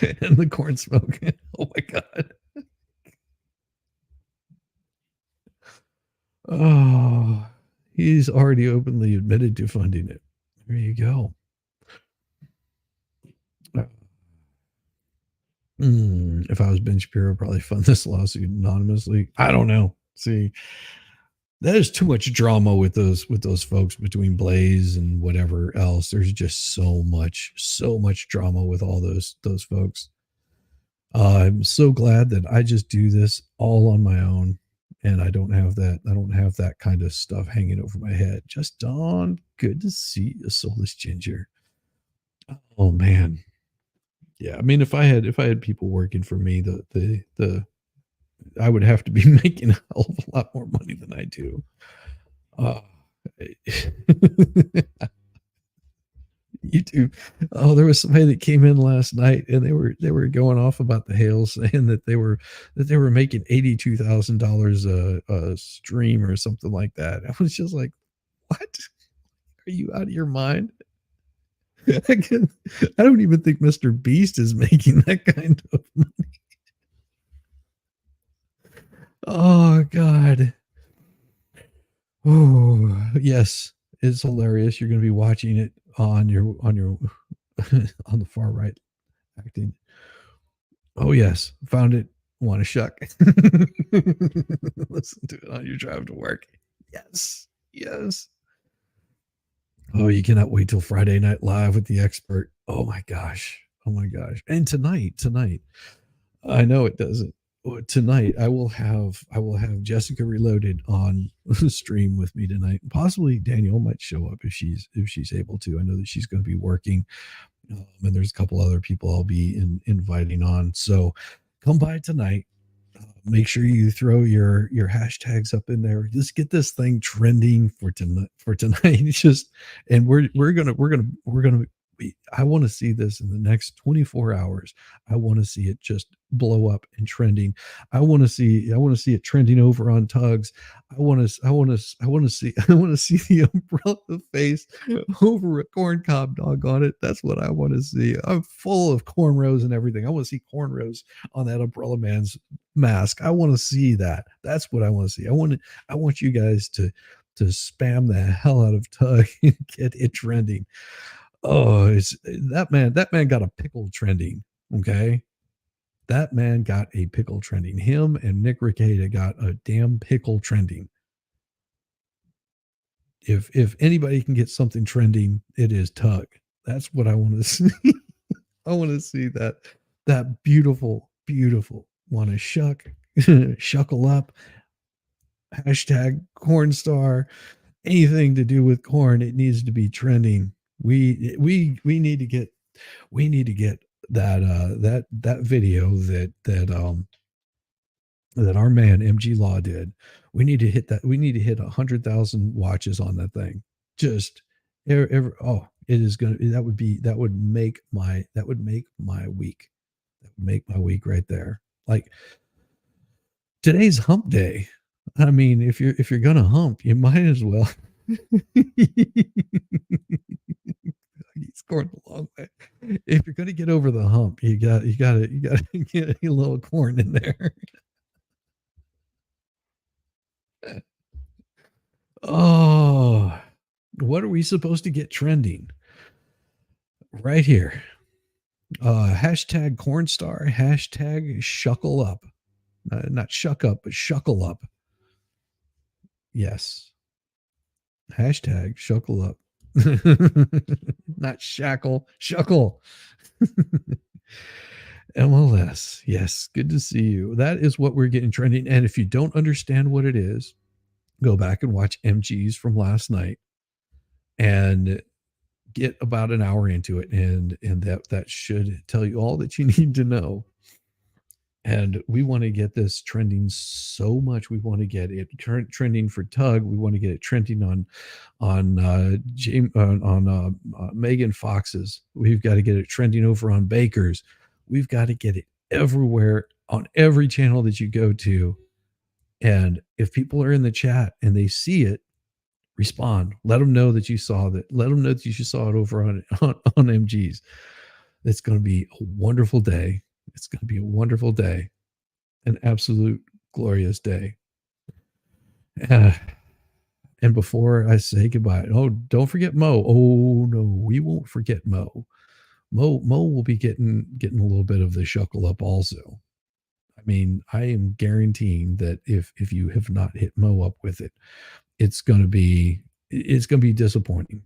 And the corn smoke. Oh my God. Oh, he's already openly admitted to funding it. There you go. If I was Ben Shapiro, I'd probably fund this lawsuit anonymously. I don't know. See, there's too much drama with those folks between Blaze and whatever else. There's just so much drama with all those folks. I'm so glad that I just do this all on my own, and I don't have that kind of stuff hanging over my head. Just Dawn, good to see you, soulless ginger. Oh man, yeah. I mean, if I had people working for me, I would have to be making a hell of a lot more money than I do. YouTube. Oh, there was somebody that came in last night, and they were going off about the hail, saying that they were making $82,000 a stream or something like that. I was just like, what? Are you out of your mind? I don't even think Mr. Beast is making that kind of money. Oh God. Oh yes, it's hilarious. You're going to be watching it on your on the far right acting. Oh yes, found it. Want to shuck? Listen to it on your drive to work. Yes, yes. Oh, you cannot wait till Friday Night Live with the expert. Oh my gosh. Oh my gosh. And tonight, I know it doesn't. Tonight I will have Jessica Reloaded on the stream with me tonight. Possibly Danielle might show up if she's able to. I know that she's going to be working, and there's a couple other people I'll be inviting on. So come by tonight. Make sure you throw your hashtags up in there. Just get this thing trending for tonight. Just and we're gonna. I want to see this in the next 24 hours. I want to see it just blow up and trending. I want to see it trending over on Tugs. I want to see the umbrella face over a corn cob dog on it. That's what I want to see. I'm full of cornrows and everything. I want to see cornrows on that umbrella man's mask. I want to see that. That's what I want to see. I want you guys to to spam the hell out of Tug and get it trending. Oh, it's that man got a pickle trending. Okay. That man got a pickle trending. Him and Nick Rekieta got a damn pickle trending. If anybody can get something trending, it is Tug. That's what I want to see. I want to see that beautiful, beautiful want to shuckle up, hashtag corn star, anything to do with corn, it needs to be trending. We need to get that video that our man MG Law did. We need to hit that. We need to hit 100,000 watches on that thing. Just oh, it is gonna. That would make my week. That would make my week right there. Like today's hump day. I mean, if you're gonna hump, you might as well. He's going a long way. If you're gonna get over the hump, you gotta get a little corn in there. Oh, what are we supposed to get trending? Right here. Hashtag cornstar, hashtag shuckle up. Not shuck up, but shuckle up. Yes. Hashtag shuckle up. Not shackle, shuckle. MLS. Yes. Good to see you. That is what we're getting trending. And if you don't understand what it is, go back and watch MG's from last night and get about an hour into it. And that should tell you all that you need to know. And we want to get this trending so much. We want to get it trending for Tug. We want to get it trending on Megan Fox's. We've got to get it trending over on Baker's. We've got to get it everywhere on every channel that you go to. And if people are in the chat and they see it, respond. Let them know that you saw that. Let them know that you saw it over on MG's. It's going to be a wonderful day. It's going to be a wonderful day, an absolute glorious day. And before I say goodbye, oh, don't forget Mo. Oh no, we won't forget Mo. Mo will be getting a little bit of the shuckle up also. I mean, I am guaranteeing that if you have not hit Mo up with it, it's going to be disappointing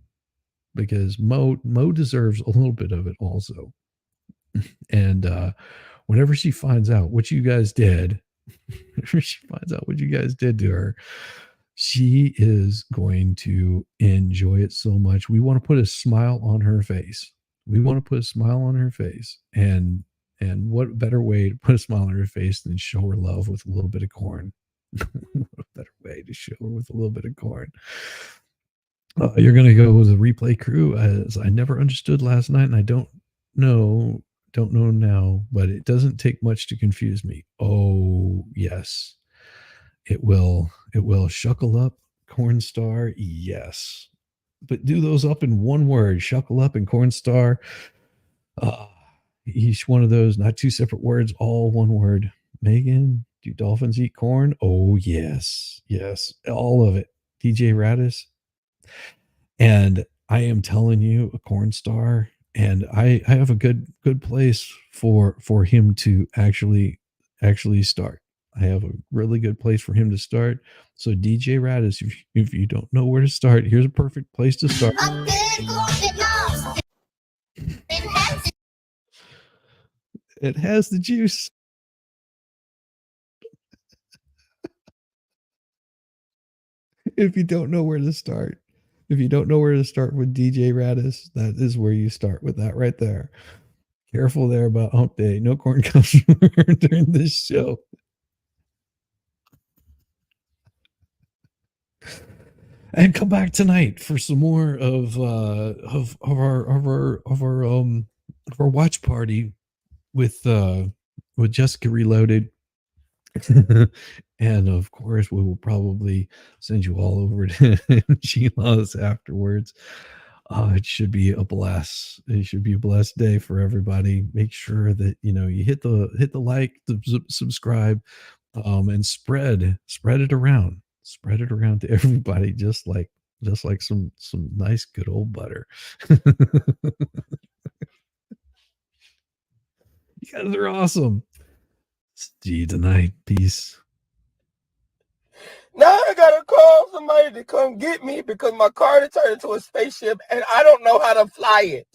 because Mo deserves a little bit of it also. And whenever she finds out what you guys did, whenever she finds out what you guys did to her, she is going to enjoy it so much. We want to put a smile on her face. We want to put a smile on her face. And what better way to put a smile on her face than show her love with a little bit of corn? What a better way to show her with a little bit of corn. You're going to go with the replay crew, as I never understood last night, and I don't know now, but it doesn't take much to confuse me. Oh yes, it will shuckle up, cornstar. Yes, but do those up in one word: shuckle up and cornstar. Each one of those, not two separate words, all one word. Megan, do dolphins eat corn? Oh yes, all of it. DJ Radis, and I am telling you, a corn star. And I have a good place for him to actually start. I have a really good place for him to start. So DJ Radis, if you don't know where to start, here's a perfect place to start. It has the juice. If you don't know where to start, with DJ Radis, that is where you start with that right there. Careful there about hump day. No corn comes during this show. And come back tonight for some more of our watch party with Jessica Reloaded. And of course, we will probably send you all over to Sheila's afterwards. It should be a blast. It should be a blessed day for everybody. Make sure that you hit the like, the subscribe, and spread it around. Spread it around to everybody, just like some nice good old butter. You guys are awesome. See you tonight. Peace. Now I gotta call somebody to come get me because my car turned into a spaceship and I don't know how to fly it.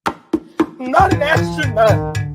I'm not an astronaut.